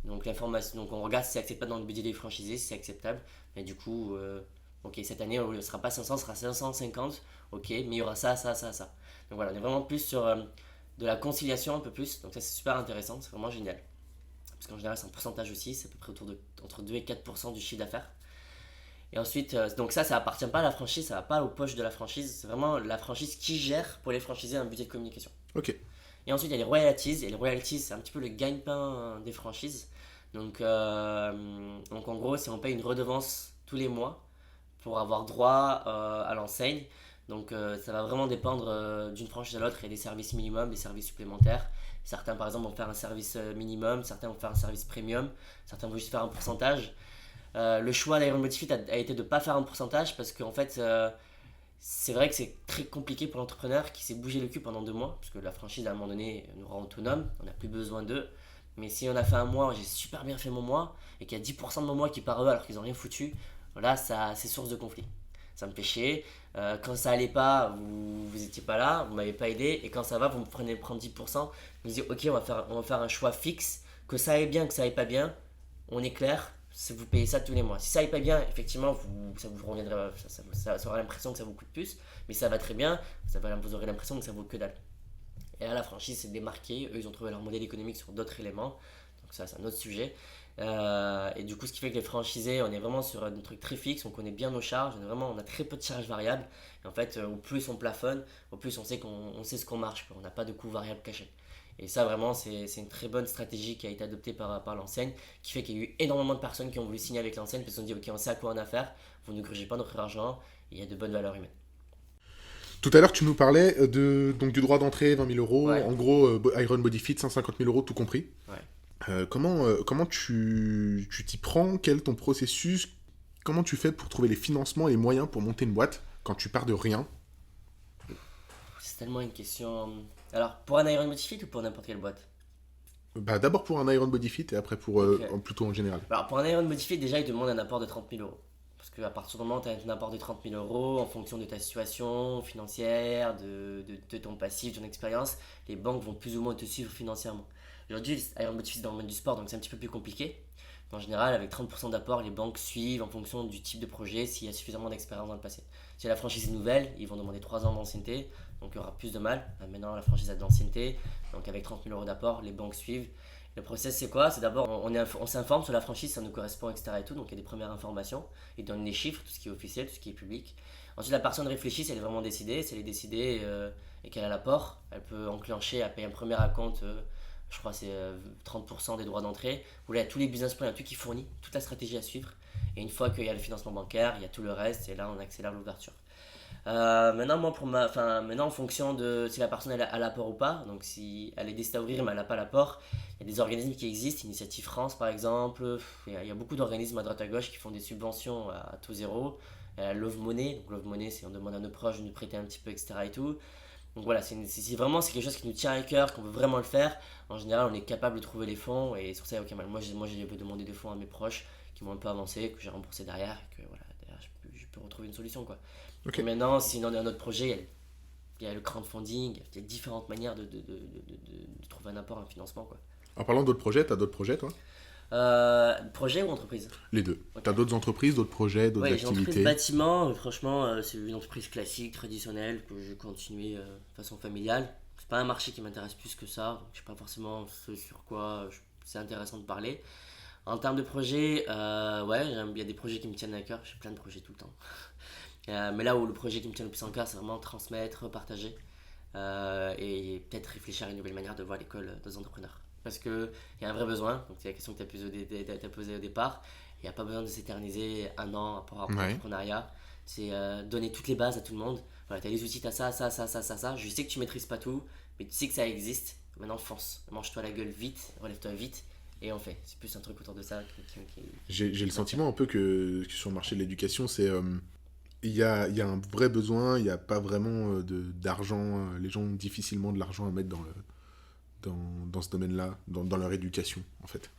Donc l'information, donc on regarde si c'est acceptable dans le budget des franchisés, si c'est acceptable. Mais du coup, ok, cette année, ce ne sera pas 500, ce sera 550. Ok, mais il y aura ça, ça, ça, ça. Donc voilà, on est vraiment plus sur de la conciliation un peu plus. Donc ça, c'est super intéressant, c'est vraiment génial. Parce qu'en général, c'est un pourcentage aussi, c'est à peu près entre 2 et 4% du chiffre d'affaires. Et ensuite, donc ça appartient pas à la franchise, ça va pas aux poches de la franchise. C'est vraiment la franchise qui gère pour les franchisés un budget de communication. Ok. Et ensuite, il y a les royalties. Et les royalties, c'est un petit peu le gagne-pain des franchises. Donc en gros, c'est on paye une redevance tous les mois pour avoir droit à l'enseigne. Donc ça va vraiment dépendre d'une franchise à l'autre. Il y a des services minimums, des services supplémentaires. Certains par exemple vont faire un service minimum, certains vont faire un service premium, certains vont juste faire un pourcentage. Le choix d'Iron Modifit a été de ne pas faire un pourcentage parce qu'en fait c'est vrai que c'est très compliqué pour l'entrepreneur qui s'est bougé le cul pendant 2 mois, parce que la franchise à un moment donné nous rend autonome, on n'a plus besoin d'eux. Mais si on a fait un mois, j'ai super bien fait mon mois, et qu'il y a 10% de mon mois qui part eux alors qu'ils n'ont rien foutu, là c'est source de conflit. Ça me fait chier. Quand ça allait pas, vous étiez pas là, vous m'avez pas aidé, et quand ça va, vous me prenez prendre 10%, vous me dites ok, on va faire un choix fixe, que ça aille bien, que ça aille pas bien, on est clair, vous payez ça tous les mois. Si ça aille pas bien, effectivement, ça vous reviendra, ça aura l'impression que ça vous coûte plus, mais ça va très bien, vous aurez l'impression que ça vaut que dalle. Et là, la franchise s'est démarquée, eux ils ont trouvé leur modèle économique sur d'autres éléments, donc ça c'est un autre sujet. Et du coup, ce qui fait que les franchisés, on est vraiment sur un truc très fixe, on connaît bien nos charges, on a très peu de charges variables. Et en fait, au plus on plafonne, au plus on sait ce qu'on marche, quoi. On n'a pas de coûts variables cachés. Et ça, vraiment, c'est une très bonne stratégie qui a été adoptée par l'enseigne, qui fait qu'il y a eu énormément de personnes qui ont voulu signer avec l'enseigne parce qu'ils ont dit ok, on sait à quoi on a affaire, vous ne grugez pas notre argent, et il y a de bonnes valeurs humaines. Tout à l'heure, tu nous parlais donc du droit d'entrée, 20 000 €. Ouais. En gros, Iron Body Fit, 150 000 € tout compris. Ouais. Comment tu t'y prends? Quel est ton processus? Comment tu fais pour trouver les financements et les moyens pour monter une boîte quand tu pars de rien? C'est tellement une question. Alors, pour un Iron Modified ou pour n'importe quelle boîte? Bah, d'abord pour un Iron Body Fit et après pour Ok. plutôt en général. Alors, pour un Iron Modified, déjà, il demande un apport de 30 000 euros. Parce qu'à partir du moment où tu as un apport de 30 000 euros, en fonction de ta situation financière, de ton passif, de ton expérience, les banques vont plus ou moins te suivre financièrement. Aujourd'hui, Iron Modified c'est dans le domaine du sport, donc c'est un petit peu plus compliqué. En général, avec 30% d'apport, les banques suivent en fonction du type de projet, s'il y a suffisamment d'expérience dans le passé. Si la franchise est nouvelle, ils vont demander 3 ans d'ancienneté, donc il y aura plus de mal. Maintenant, la franchise a de l'ancienneté, donc avec 30 000 euros d'apport, les banques suivent. Le process, c'est quoi? C'est d'abord, on s'informe sur la franchise, ça nous correspond, etc. Et tout, donc il y a des premières informations, ils donnent les chiffres, tout ce qui est officiel, tout ce qui est public. Ensuite, la personne réfléchit si elle est vraiment décidée. Si elle est décidée et qu'elle a l'apport, elle peut enclencher, elle paye un premier acompte. Je crois que c'est 30% des droits d'entrée, où là il y a tous les business plans, il y a tout qui fournit, toute la stratégie à suivre. Et une fois qu'il y a le financement bancaire, il y a tout le reste, et là on accélère l'ouverture. Maintenant, maintenant, en fonction de si la personne elle a l'apport ou pas, donc si elle est décidée à ouvrir mais elle n'a pas l'apport, il y a des organismes qui existent, Initiative France par exemple, il y a beaucoup d'organismes à droite à gauche qui font des subventions à taux zéro. Love Money, donc Love Money c'est on demande à nos proches de nous prêter un petit peu, etc. et tout. Donc voilà, c'est quelque chose qui nous tient à cœur, qu'on veut vraiment le faire. En général, on est capable de trouver les fonds et sur ça, il n'y a aucun mal. Moi, j'ai demandé des fonds à mes proches qui m'ont un peu avancé, que j'ai remboursé derrière et que voilà, derrière, je peux retrouver une solution, quoi. Ok. Et maintenant, si on a un autre projet, il y a le crowdfunding, il y a différentes manières de trouver un apport, un financement, quoi. En parlant d'autres projets, t'as d'autres projets toi? Projet ou entreprise? Les deux. Ok. T'as d'autres entreprises, d'autres projets, d'autres Ouais, j'ai une entreprise activités? bâtiment, franchement, c'est une entreprise classique, traditionnelle, que j'ai continué de façon familiale. C'est pas un marché qui m'intéresse plus que ça, donc je sais pas forcément ce sur quoi c'est intéressant de parler. En termes de projets, ouais, il y a des projets qui me tiennent à cœur, j'ai plein de projets tout le temps. Mais là où le projet qui me tient le plus en cœur, c'est vraiment transmettre, partager et peut-être réfléchir à une nouvelle manière de voir l'école des entrepreneurs. Parce qu'il y a un vrai besoin, donc c'est la question que tu as posée au départ. Il n'y a pas besoin de s'éterniser un an pour apprendre Ouais. l'entrepreneuriat. C'est donner toutes les bases à tout le monde. Voilà, t'as les outils, t'as ça, ça, ça, ça, ça, ça. Je sais que tu maîtrises pas tout, mais tu sais que ça existe. Maintenant, fonce. Mange-toi la gueule vite, relève-toi vite, et on fait. C'est plus un truc autour de ça J'ai le sentiment un peu que sur le marché de l'éducation, c'est il y a un vrai besoin, il n'y a pas vraiment d'argent. Les gens ont difficilement de l'argent à mettre dans ce domaine-là, dans leur éducation, en fait.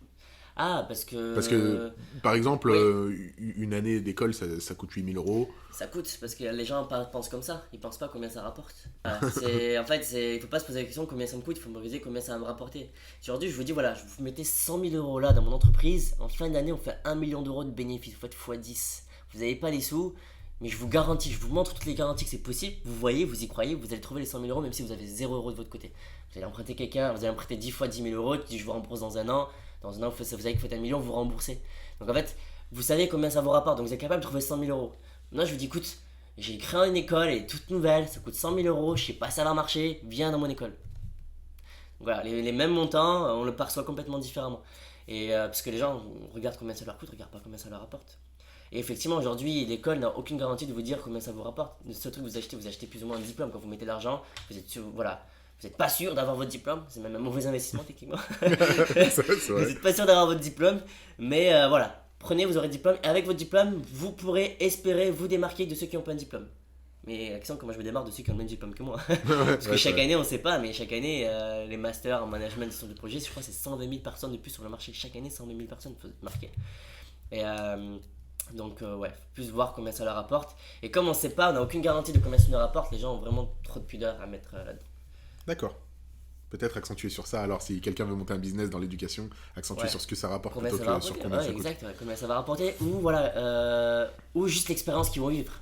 Ah, parce que. Parce que, par exemple, Oui, une année d'école, ça coûte 8 000 euros. ça coûte, parce que les gens pensent comme ça. Ils pensent pas combien ça rapporte. En fait, il faut pas se poser la question combien ça me coûte, il faut me poser combien ça va me rapporter. Aujourd'hui, je vous dis, voilà, je vous mettez 100 000 euros là dans mon entreprise. En fin d'année, on fait 1 million d'euros de bénéfices. Vous faites x10. Vous n'avez pas les sous, mais je vous garantis, je vous montre toutes les garanties que c'est possible. Vous voyez, vous y croyez, vous allez trouver les 100 000 euros, même si vous avez 0 euros de votre côté. Vous allez emprunter quelqu'un, vous allez emprunter 10 fois 10 000 euros, tu dis je vous rembourse dans un an. Dans un an, vous savez que vous faites 1 million, vous remboursez. Donc en fait, vous savez combien ça vous rapporte, donc vous êtes capable de trouver 100 000 euros. Maintenant, je vous dis, écoute, j'ai créé une école, elle est toute nouvelle, ça coûte 100 000 euros, je sais pas si ça va marcher, viens dans mon école. Donc voilà, les mêmes montants, on le perçoit complètement différemment. Et parce que les gens regardent combien ça leur coûte, regardent pas combien ça leur rapporte. Et effectivement, aujourd'hui, l'école n'a aucune garantie de vous dire combien ça vous rapporte. Le seul truc que vous achetez plus ou moins un diplôme. Quand vous mettez l'argent, vous êtes sûr, voilà, vous n'êtes pas sûr d'avoir votre diplôme. C'est même un mauvais investissement, techniquement. C'est Vous vrai. n'êtes pas sûr d'avoir votre diplôme. Mais voilà, prenez, vous aurez le diplôme. Et avec votre diplôme, vous pourrez espérer vous démarquer de ceux qui n'ont pas de diplôme. Mais la question, comment je me démarre de ceux qui ont le même diplôme que moi. Parce que Ouais, c'est chaque vrai. année, on ne sait pas, mais chaque année, les masters en management de gestion de projet, je crois que c'est 120 000 personnes de plus sur le marché. Chaque année, 120 000 personnes peuvent être marquées. Et donc, ouais, faut plus voir combien ça leur rapporte. Et comme on ne sait pas, on n'a aucune garantie de combien ça leur rapporte, les gens ont vraiment trop de pudeur à mettre là-dedans. D'accord. Peut-être accentuer sur ça. Alors, si quelqu'un veut monter un business dans l'éducation, accentuer Ouais. sur ce que ça rapporte Combien plutôt ça va que sur rapporter, combien ouais, ça coûte. exact, ouais, combien ça va rapporter, ou voilà, ou juste l'expérience qu'ils vont vivre.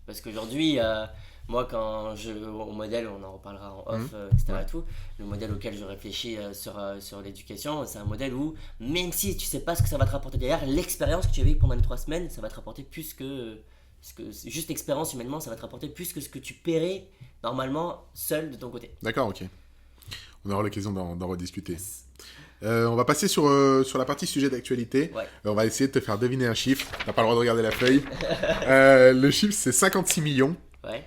Parce qu'aujourd'hui, moi, au modèle, on en reparlera en off, etc. Ouais. Et tout, le modèle auquel je réfléchis sur l'éducation, c'est un modèle où, même si tu sais pas ce que ça va te rapporter derrière, l'expérience que tu as vécue pendant les 3 semaines, ça va te rapporter plus que. Juste l'expérience humainement, ça va te rapporter plus que ce que tu paierais normalement seul de ton côté. D'accord, ok. On aura l'occasion d'en rediscuter. Yes. On va passer sur la partie sujet d'actualité. Ouais. On va essayer de te faire deviner un chiffre. T'as pas le droit de regarder la feuille. Le chiffre, c'est 56 millions. Ouais.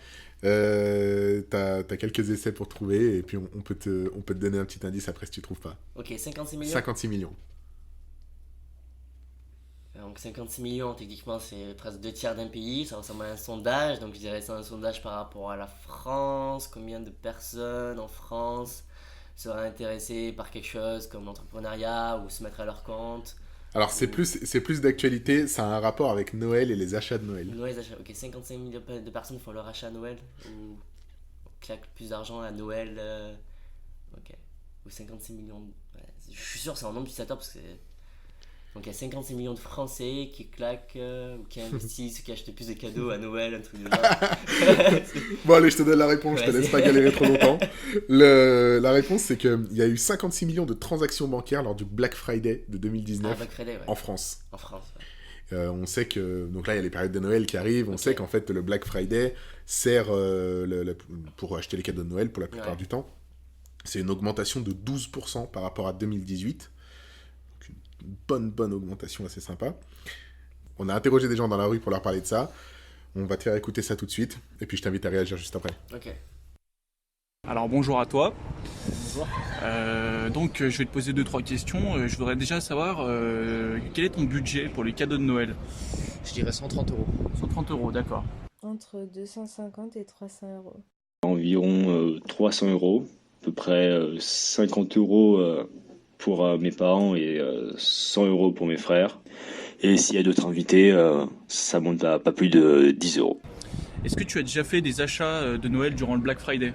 T'as quelques essais pour trouver et puis on peut te donner un petit indice après si tu trouves pas. Ok, 56 millions. 56 millions. Donc 56 millions, techniquement, c'est presque 2 tiers d'un pays. Ça ressemble à un sondage. Donc je dirais que c'est un sondage par rapport à la France. Combien de personnes en France seraient intéressées par quelque chose comme l'entrepreneuriat ou se mettre à leur compte. Alors c'est plus d'actualité, ça a un rapport avec Noël et les achats de Noël. Noël, achats. Ok, 55 millions de personnes font leur achat à Noël. Ou claquent plus d'argent à Noël. Ok. Ou 56 millions. Ouais, je suis sûr que c'est en nombre d'utilisateurs parce que. Donc il y a 56 millions de Français qui claquent ou qui investissent ou qui achètent plus de cadeaux à Noël, un truc de genre. Bon allez, je te donne la réponse, je te Ouais, laisse pas galérer trop longtemps. La réponse c'est qu'il y a eu 56 millions de transactions bancaires lors du Black Friday de Ah, 2019 Black Friday, ouais. en France. En France. Ouais. On sait que, donc là il y a les périodes de Noël qui arrivent, on Ok. sait qu'en fait le Black Friday sert pour acheter les cadeaux de Noël pour la plupart Ouais. du temps. C'est une augmentation de 12% par rapport à 2018. Donc une bonne augmentation assez sympa. On a interrogé des gens dans la rue pour leur parler de ça. On va te faire écouter ça tout de suite et puis je t'invite à réagir juste après. Ok. Alors bonjour à toi. Bonjour. Donc je vais te poser 2-3 questions. Je voudrais déjà savoir quel est ton budget pour les cadeaux de Noël. Je dirais 130 euros. 130 euros, d'accord. Entre 250 et 300 euros. Environ 300 euros, à peu près 50 euros pour mes parents et 100 euros pour mes frères. Et s'il y a d'autres invités, ça monte à pas plus de 10 euros. Est-ce que tu as déjà fait des achats de Noël durant le Black Friday?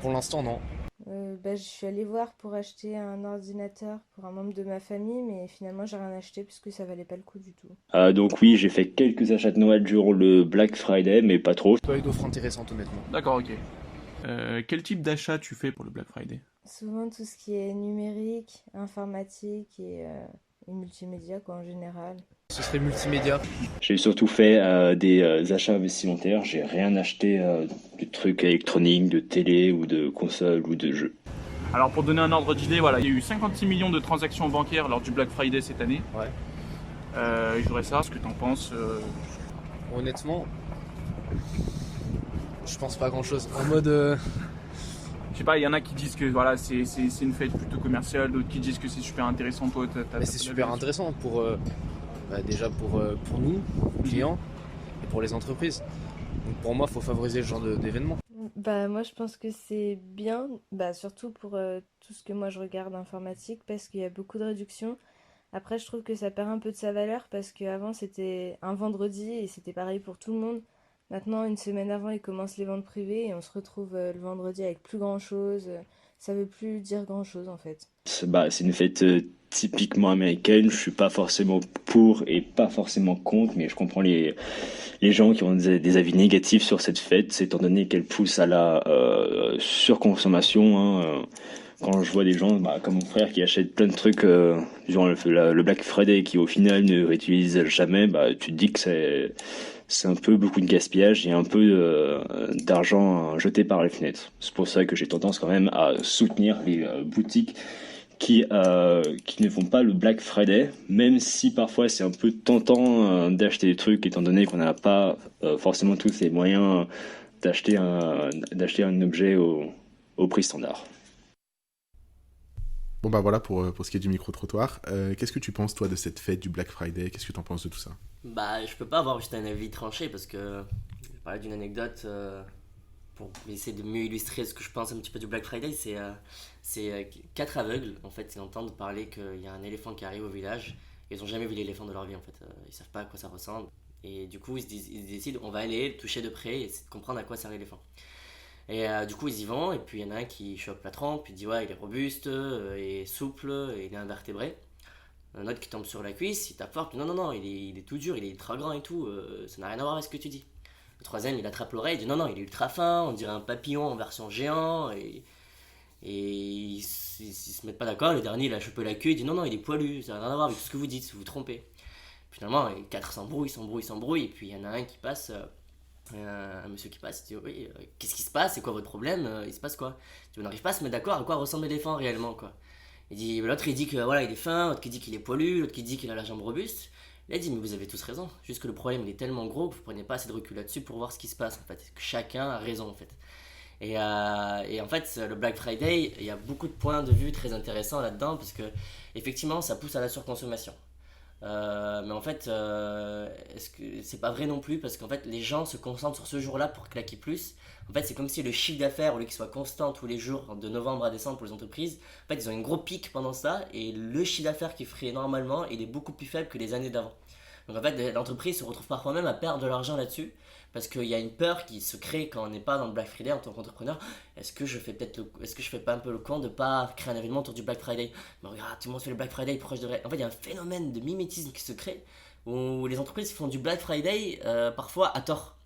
Pour l'instant, non. Je suis allée voir pour acheter un ordinateur pour un membre de ma famille, mais finalement j'ai rien acheté puisque ça valait pas le coup du tout. Donc oui, j'ai fait quelques achats de Noël durant le Black Friday, mais pas trop. Pas eu d'offres intéressantes, honnêtement. D'accord, ok. Quel type d'achat tu fais pour le Black Friday? Souvent tout ce qui est numérique, informatique et multimédia quoi en général. Ce serait multimédia. J'ai surtout fait des achats vestimentaires. J'ai rien acheté de trucs électroniques, de télé ou de console ou de jeux. Alors pour donner un ordre d'idée, voilà, il y a eu 56 millions de transactions bancaires lors du Black Friday cette année. Ouais. Je voudrais savoir ce que tu en penses. Honnêtement, Je pense pas grand-chose. En mode... Je sais pas, il y en a qui disent que voilà, c'est une fête plutôt commerciale, d'autres qui disent que c'est super intéressant. Toi, mais c'est super intéressant pour... déjà pour nous, clients, et pour les entreprises. Donc pour moi, il faut favoriser ce genre d'événements. Bah moi je pense que c'est bien, bah surtout pour tout ce que moi je regarde informatique parce qu'il y a beaucoup de réductions. Après je trouve que ça perd un peu de sa valeur parce qu'avant c'était un vendredi et c'était pareil pour tout le monde. Maintenant une semaine avant ils commencent les ventes privées et on se retrouve le vendredi avec plus grand chose. Ça veut plus dire grand chose en fait. C'est une fête typiquement américaine. Je suis pas forcément pour et pas forcément contre, mais je comprends les gens qui ont des avis négatifs sur cette fête, étant donné qu'elle pousse à la surconsommation. Quand je vois des gens comme mon frère qui achète plein de trucs durant le Black Friday qui au final ne réutilisent jamais, tu te dis que c'est un peu beaucoup de gaspillage et un peu d'argent jeté par les fenêtres. C'est pour ça que j'ai tendance quand même à soutenir les boutiques qui ne font pas le Black Friday, même si parfois c'est un peu tentant d'acheter des trucs étant donné qu'on n'a pas forcément tous les moyens d'acheter un objet au prix standard. Bon bah voilà pour ce qui est du micro-trottoir. Qu'est-ce que tu penses toi de cette fête du Black Friday? Qu'est-ce que tu en penses de tout ça? Bah, je peux pas avoir juste un avis tranché parce que je vais parler d'une anecdote pour essayer de mieux illustrer ce que je pense un petit peu du Black Friday. C'est 4 aveugles en fait, ils entendent parler qu'il y a un éléphant qui arrive au village. Ils ont jamais vu l'éléphant de leur vie en fait, ils savent pas à quoi ça ressemble. Et du coup, ils décident on va aller le toucher de près et essayer de comprendre à quoi sert l'éléphant. Et du coup, ils y vont, et puis il y en a un qui chope la trempe, il dit ouais, il est robuste, et souple, et il est invertébré. Un autre qui tombe sur la cuisse, il tape fort, puis non, il est tout dur, il est ultra grand et tout, ça n'a rien à voir avec ce que tu dis. Le troisième, il attrape l'oreille, il dit non, il est ultra fin, on dirait un papillon en version géant, et ils se mettent pas d'accord. Le dernier, il a chopé la queue, il dit non, il est poilu, ça n'a rien à voir avec tout ce que vous dites, vous vous trompez. Finalement, les 4 s'embrouillent, et puis il y en a un qui passe. Un monsieur qui passe, il dit oui, qu'est-ce qui se passe, c'est quoi votre problème, il se passe quoi? Il dit, on n'arrive pas à se mettre d'accord à quoi ressemble l'éléphant réellement quoi. L'autre il dit que voilà il est fin, l'autre qui dit qu'il est poilu, l'autre qui dit qu'il a la jambe robuste. Il a dit mais vous avez tous raison, juste que le problème il est tellement gros que vous prenez pas assez de recul là-dessus pour voir ce qui se passe en fait, que chacun a raison en fait. Et en fait le Black Friday, il y a beaucoup de points de vue très intéressants là-dedans parce que effectivement ça pousse à la surconsommation. Mais en fait, est-ce que c'est pas vrai non plus parce qu'en fait les gens se concentrent sur ce jour-là pour claquer plus. En fait, c'est comme si le chiffre d'affaires, au lieu qu'il soit constant tous les jours de novembre à décembre pour les entreprises, en fait ils ont une gros pic pendant ça et le chiffre d'affaires qu'ils feraient normalement il est beaucoup plus faible que les années d'avant. Donc en fait l'entreprise se retrouve parfois même à perdre de l'argent là-dessus parce qu'il y a une peur qui se crée quand on n'est pas dans le Black Friday en tant qu'entrepreneur. Est-ce que je fais pas un peu le con de pas créer un événement autour du Black Friday? Mais regarde, tout le monde fait le Black Friday, pourquoi je devrais... En fait, il y a un phénomène de mimétisme qui se crée où les entreprises font du Black Friday parfois à tort.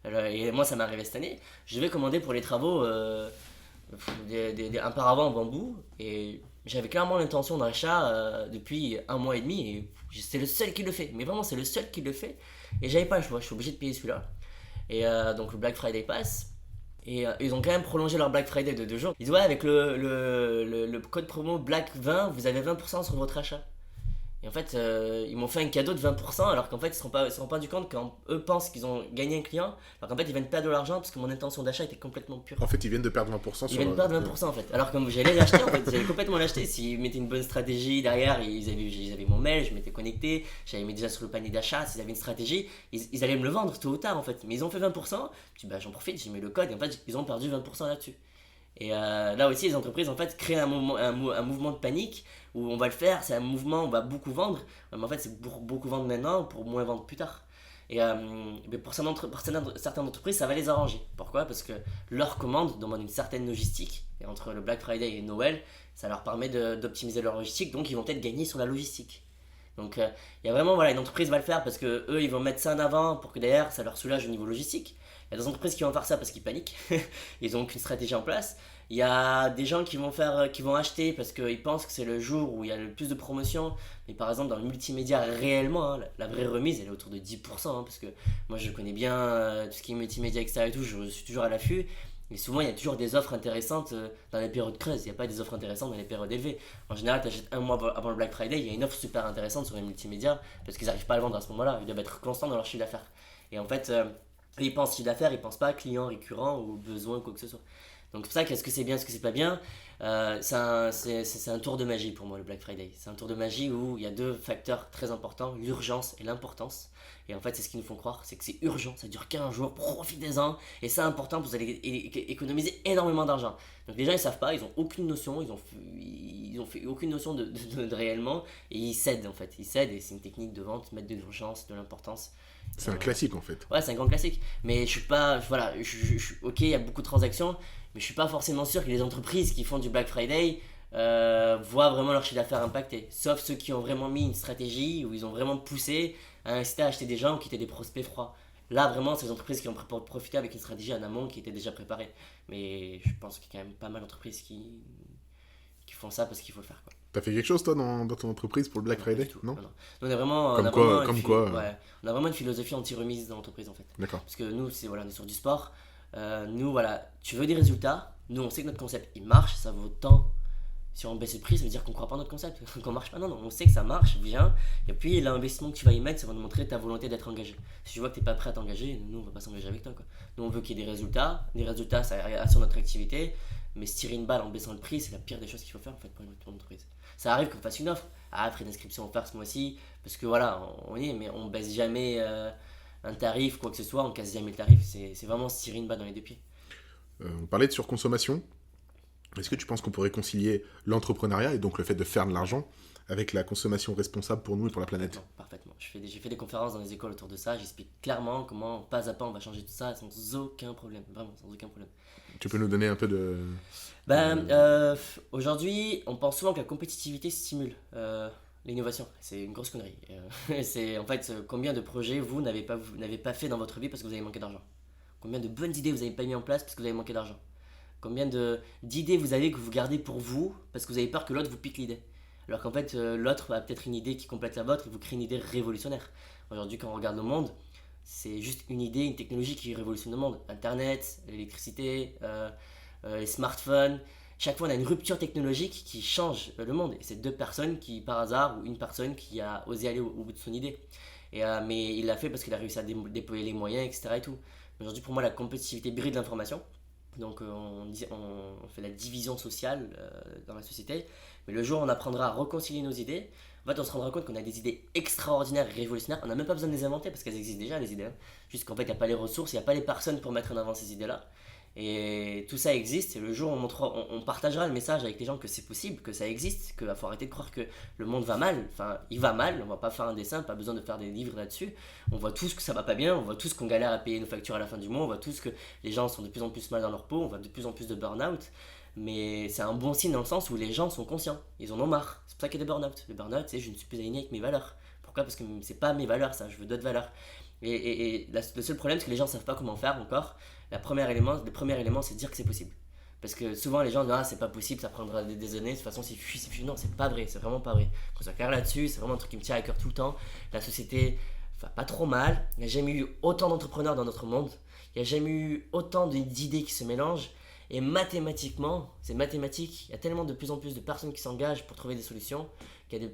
Et moi, ça m'est arrivé cette année. Je devais commander pour les travaux un paravent en bambou et j'avais clairement l'intention d'achat depuis un mois et demi et c'est le seul qui le fait. Mais vraiment, c'est le seul qui le fait et j'avais pas le choix, je suis obligé de payer celui-là. Et donc le Black Friday passe. Et ils ont quand même prolongé leur Black Friday de 2 jours. Ils disent ouais avec le code promo Black20 vous avez 20% sur votre achat. Et en fait ils m'ont fait un cadeau de 20% alors qu'en fait ils se rendent pas du compte quand eux pensent qu'ils ont gagné un client alors qu'en fait ils viennent perdre de l'argent parce que mon intention d'achat était complètement pure. En fait, ils viennent de perdre 20% Ils viennent de perdre 20% en fait. Alors que j'allais l'acheter en fait, j'allais complètement l'acheter. S'ils mettaient une bonne stratégie derrière, ils avaient mon mail, je m'étais connecté, j'avais mis déjà sur le panier d'achat, s'ils avaient une stratégie, ils allaient me le vendre tôt ou tard en fait. Mais ils ont fait 20%, je dis j'en profite, j'ai mis le code et en fait ils ont perdu 20% là-dessus. Et là aussi les entreprises en fait créent un mouvement de panique où on va le faire, c'est un mouvement, on va beaucoup vendre, mais en fait c'est pour beaucoup vendre maintenant pour moins vendre plus tard. Et mais pour certaines entreprises ça va les arranger. Pourquoi? Parce que leur commande demande une certaine logistique et entre le Black Friday et Noël ça leur permet d'optimiser leur logistique, donc ils vont peut-être gagner sur la logistique. Donc il y a vraiment une entreprise va le faire parce que eux ils vont mettre ça en avant pour que derrière ça leur soulage au niveau logistique. Il y a des entreprises qui vont faire ça parce qu'ils paniquent, ils ont aucune stratégie en place. Il y a des gens qui vont acheter parce qu'ils pensent que c'est le jour où il y a le plus de promotions. Mais par exemple dans le multimédia réellement, la vraie remise elle est autour de 10%, parce que moi je connais bien tout ce qui est multimédia etc. et tout, je suis toujours à l'affût. Et souvent il y a toujours des offres intéressantes dans les périodes creuses, il n'y a pas des offres intéressantes dans les périodes élevées. En général tu achètes un mois avant le Black Friday, il y a une offre super intéressante sur les multimédias parce qu'ils n'arrivent pas à le vendre à ce moment-là, ils doivent être constants dans leur chiffre d'affaires. Et en fait Et ils pensent chiffre d'affaires, ils pensent pas client récurrent ou besoin ou quoi que ce soit. Donc c'est pour ça qu'est-ce que c'est bien, est-ce que c'est pas bien. C'est un tour de magie pour moi le Black Friday. C'est un tour de magie où il y a deux facteurs très importants, l'urgence et l'importance. Et en fait c'est ce qu'ils nous font croire, c'est que c'est urgent, ça dure 15 jours, profitez-en. Et c'est important, vous allez économiser énormément d'argent. Donc les gens ils savent pas, ils ont aucune notion, ils ont fait aucune notion de réellement. Et ils cèdent en fait, ils cèdent et c'est une technique de vente, mettre de l'urgence, de l'importance. C'est un classique en fait. Ouais, c'est un grand classique. Mais je suis pas. Voilà, ok, il y a beaucoup de transactions, mais je suis pas forcément sûr que les entreprises qui font du Black Friday voient vraiment leur chiffre d'affaires impacté. Sauf ceux qui ont vraiment mis une stratégie, où ils ont vraiment poussé à inciter à acheter des gens qui étaient des prospects froids. Là, vraiment, c'est les entreprises qui ont profité avec une stratégie en amont qui était déjà préparée. Mais je pense qu'il y a quand même pas mal d'entreprises qui font ça parce qu'il faut le faire, quoi. T'as fait quelque chose toi dans ton entreprise pour le Black Non, Friday? pas du tout. Non. Non. Nous, on a vraiment, Comme on a quoi- vraiment comme une quoi, ouais, on a vraiment une philosophie anti-remise dans l'entreprise en fait. D'accord. Parce que nous, voilà, on est sur du sport. Nous, voilà, tu veux des résultats. Nous, on sait que notre concept, il marche, ça vaut tant. Si on baisse le prix, ça veut dire qu'on croit pas en notre concept, qu'on marche pas. Non, non, on sait que ça marche, viens. Et puis, l'investissement que tu vas y mettre, ça va nous montrer ta volonté d'être engagé. Si tu vois que tu n'es pas prêt à t'engager, nous, on va pas s'engager avec toi, quoi. Nous, on veut qu'il y ait des résultats. Des résultats, ça assure notre activité. Mais se tirer une balle en baissant le prix, c'est la pire des choses qu'il faut faire en fait pour une entreprise. Ça arrive qu'on fasse une offre. Ah, frais d'inscription offert ce mois-ci. Parce que voilà, on y est, mais on baisse jamais un tarif, quoi que ce soit, on casse jamais le tarif. C'est vraiment se tirer une balle dans les deux pieds. On parlait de surconsommation. Est-ce que tu penses qu'on peut réconcilier l'entrepreneuriat et donc le fait de faire de l'argent avec la consommation responsable pour nous et pour la planète? Non, parfaitement. J'ai fait des conférences dans les écoles autour de ça. J'explique clairement comment, pas à pas, on va changer tout ça sans aucun problème. Vraiment, sans aucun problème. Tu peux nous donner un peu de... Aujourd'hui, on pense souvent que la compétitivité stimule l'innovation. C'est une grosse connerie. C'est en fait combien de projets vous n'avez pas fait dans votre vie parce que vous avez manqué d'argent. Combien de bonnes idées vous n'avez pas mis en place parce que vous avez manqué d'argent. Combien d'idées vous avez que vous gardez pour vous parce que vous avez peur que l'autre vous pique l'idée. Alors qu'en fait, l'autre a peut-être une idée qui complète la vôtre et vous crée une idée révolutionnaire. Aujourd'hui, quand on regarde le monde, c'est juste une idée, une technologie qui révolutionne le monde. Internet, l'électricité, les smartphones. Chaque fois, on a une rupture technologique qui change le monde. Et c'est deux personnes qui, par hasard, ou une personne qui a osé aller au bout de son idée. Mais il l'a fait parce qu'il a réussi à déployer les moyens, etc. Et tout. Aujourd'hui, pour moi, la compétitivité bride l'information. Donc on fait la division sociale dans la société, mais le jour où on apprendra à réconcilier nos idées, en fait on se rendra compte qu'on a des idées extraordinaires et révolutionnaires, on n'a même pas besoin de les inventer parce qu'elles existent déjà les idées, hein. Juste qu'en fait il n'y a pas les ressources, il n'y a pas les personnes pour mettre en avant ces idées là, et tout ça existe, et le jour où on partagera le message avec les gens que c'est possible, que ça existe, qu'il faut arrêter de croire que le monde va mal, enfin il va mal, on va pas faire un dessin, pas besoin de faire des livres là-dessus, on voit tous que ça va pas bien, on voit tous qu'on galère à payer nos factures à la fin du mois, on voit tous que les gens sont de plus en plus mal dans leur peau, on voit de plus en plus de burn-out, mais c'est un bon signe dans le sens où les gens sont conscients, ils en ont marre, c'est pour ça qu'il y a des burn-out. Le burn-out c'est je ne suis plus aligné avec mes valeurs. Pourquoi? Parce que c'est pas mes valeurs ça, je veux d'autres valeurs. Le seul problème c'est que les gens savent pas comment faire encore. Le premier élément c'est de dire que c'est possible. Parce que souvent les gens disent ah c'est pas possible, ça prendra des années, de toute façon c'est fui. Non, c'est pas vrai, c'est vraiment pas vrai. Qu'on soit clair là-dessus, c'est vraiment un truc qui me tient à cœur tout le temps. La société va pas trop mal, il n'y a jamais eu autant d'entrepreneurs dans notre monde, il n'y a jamais eu autant d'idées qui se mélangent. Et mathématiquement, c'est mathématique, il y a tellement de plus en plus de personnes qui s'engagent pour trouver des solutions, qu'il y a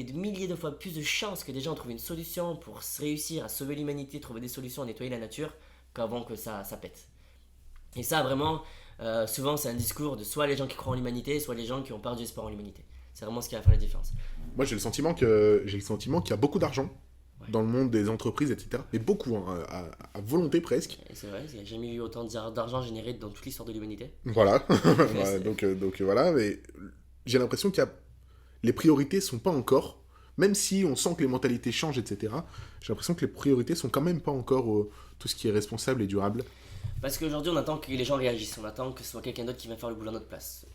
des milliers de fois plus de chances que des gens trouvent une solution pour réussir à sauver l'humanité, trouver des solutions à nettoyer la nature, qu'avant que ça pète. Et ça vraiment, souvent c'est un discours de soit les gens qui croient en l'humanité, soit les gens qui ont perdu espoir en l'humanité. C'est vraiment ce qui va faire la différence. Moi j'ai le sentiment qu'il y a beaucoup d'argent dans le monde des entreprises, etc. Mais beaucoup, hein, à volonté presque. Et c'est vrai, il n'y a jamais eu autant d'argent généré dans toute l'histoire de l'humanité. Voilà. donc voilà, mais j'ai l'impression les priorités sont pas encore, même si on sent que les mentalités changent, etc. J'ai l'impression que les priorités sont quand même pas encore tout ce qui est responsable et durable. Parce qu'aujourd'hui on attend que les gens réagissent, on attend que ce soit quelqu'un d'autre qui va faire le boulot à notre place.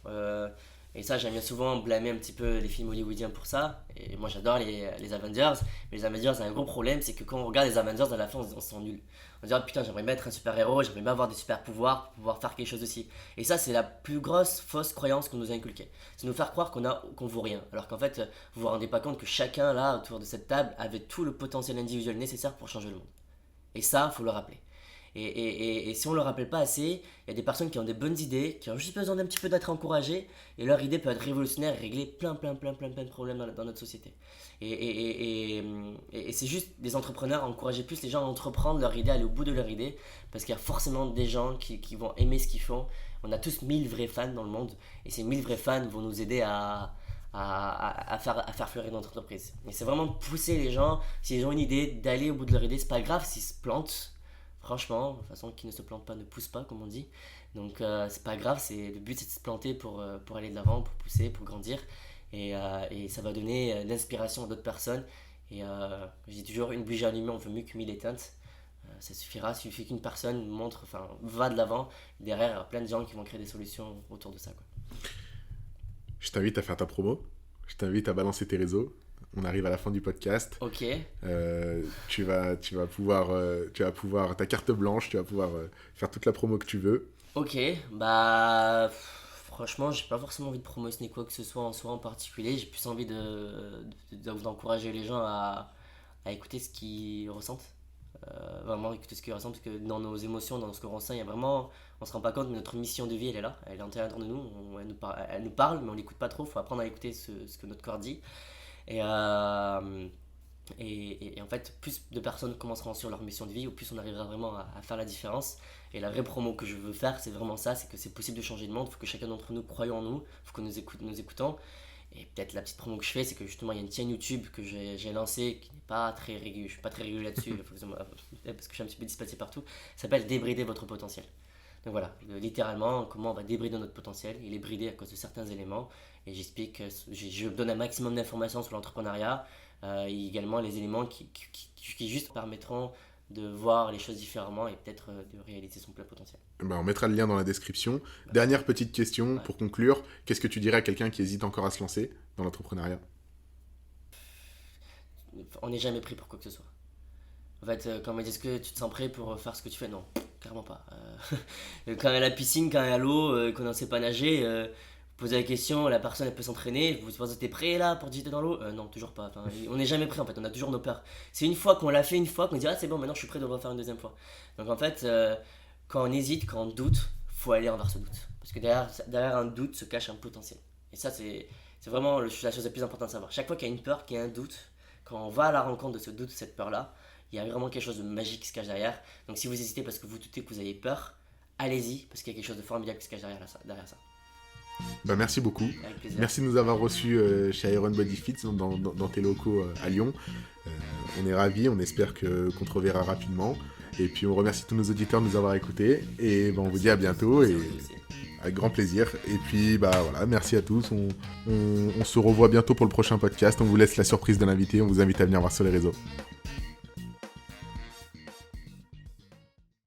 Et ça, j'aime bien souvent blâmer un petit peu les films hollywoodiens pour ça. Et moi, j'adore les Avengers. Mais les Avengers, c'est un gros problème, c'est que quand on regarde les Avengers, à la fin, on se sent nul. On se dit, oh, putain, j'aimerais bien être un super-héros, j'aimerais bien avoir des super-pouvoirs pour pouvoir faire quelque chose aussi. Et ça, c'est la plus grosse fausse croyance qu'on nous a inculquée. C'est nous faire croire qu'on vaut rien. Alors qu'en fait, vous vous rendez pas compte que chacun, là, autour de cette table, avait tout le potentiel individuel nécessaire pour changer le monde. Et ça, faut le rappeler. Et si on ne le rappelle pas assez, il y a des personnes qui ont des bonnes idées, qui ont juste besoin d'un petit peu d'être encouragées, et leur idée peut être révolutionnaire et régler plein de problèmes dans notre société. Et c'est juste des entrepreneurs, encourager plus les gens à entreprendre leur idée, aller au bout de leur idée, parce qu'il y a forcément des gens qui vont aimer ce qu'ils font. On a tous 1000 vrais fans dans le monde, et ces 1000 vrais fans vont nous aider à faire fleurir notre entreprise. Et c'est vraiment pousser les gens, s'ils ont une idée, d'aller au bout de leur idée. C'est pas grave s'ils se plantent, franchement, de toute façon, qui ne se plante pas ne pousse pas, comme on dit. Donc c'est pas grave, le but c'est de se planter pour aller de l'avant, pour pousser, pour grandir. Et ça va donner l'inspiration à d'autres personnes. Et je dis toujours, une bougie allumée, on veut mieux que 1000 éteintes. Ça suffira, il suffit qu'une personne va de l'avant. Derrière, il y a plein de gens qui vont créer des solutions autour de ça, quoi. Je t'invite à faire ta promo. Je t'invite à balancer tes réseaux. On arrive à la fin du podcast. Ok. Tu vas pouvoir ta carte blanche, tu vas pouvoir faire toute la promo que tu veux. Ok, franchement, j'ai pas forcément envie de promotionner quoi que ce soit en soi en particulier. J'ai plus envie d'encourager les gens à écouter ce qu'ils ressentent. Vraiment écouter ce qu'ils ressentent, parce que dans nos émotions, dans ce qu'on ressent, il y a vraiment, on se rend pas compte, mais notre mission de vie elle est là, elle est à l'intérieur de nous, elle nous parle, mais on l'écoute pas trop. Il faut apprendre à écouter ce que notre corps dit. Et en fait, plus de personnes commenceront sur leur mission de vie, ou plus on arrivera vraiment à faire la différence. Et la vraie promo que je veux faire, c'est vraiment ça, c'est que c'est possible de changer le monde. Il faut que chacun d'entre nous croie en nous, il faut que nous écoutons. Et peut-être la petite promo que je fais, c'est que justement il y a une chaîne YouTube que j'ai lancée, qui n'est pas très régulière, je suis pas très régulier là-dessus, parce que je suis un petit peu dispersé partout. Ça s'appelle Débrider votre potentiel. Donc voilà, littéralement, comment on va débrider notre potentiel. Il est bridé à cause de certains éléments. Et j'explique, je donne un maximum d'informations sur l'entrepreneuriat. Et également les éléments qui juste permettront de voir les choses différemment et peut-être de réaliser son plein potentiel. On mettra le lien dans la description. Dernière petite question pour conclure. Qu'est-ce que tu dirais à quelqu'un qui hésite encore à se lancer dans l'entrepreneuriat ? On n'est jamais pris pour quoi que ce soit. En fait, quand on me dit est-ce que tu te sens prêt pour faire ce que tu fais ? Non, clairement pas. Quand il y a la piscine, quand il y a l'eau, qu'on ne sait pas nager, vous posez la question, la personne elle peut s'entraîner, vous pensez que t'es prêt là pour jeter dans l'eau ? Non, toujours pas. Enfin, on n'est jamais prêt en fait, on a toujours nos peurs. C'est une fois qu'on l'a fait une fois qu'on dit c'est bon, maintenant je suis prêt de le refaire une deuxième fois. Donc en fait, quand on hésite, quand on doute, faut aller envers ce doute. Parce que derrière un doute se cache un potentiel. Et ça, c'est vraiment la chose la plus importante à savoir. Chaque fois qu'il y a une peur, qu'il y a un doute, quand on va à la rencontre de ce doute, de cette peur-là, il y a vraiment quelque chose de magique qui se cache derrière. Donc si vous hésitez parce que vous doutez que vous avez peur, allez-y, parce qu'il y a quelque chose de formidable qui se cache derrière ça. Merci beaucoup. Avec plaisir. Merci de nous avoir reçus chez Iron Body Fit dans tes locaux à Lyon. On est ravis, on espère qu'on te reverra rapidement. Et puis on remercie tous nos auditeurs de nous avoir écoutés. Et on vous dit à bientôt. Et avec grand plaisir. Et puis voilà, merci à tous. On se revoit bientôt pour le prochain podcast. On vous laisse la surprise de l'invité. On vous invite à venir voir sur les réseaux.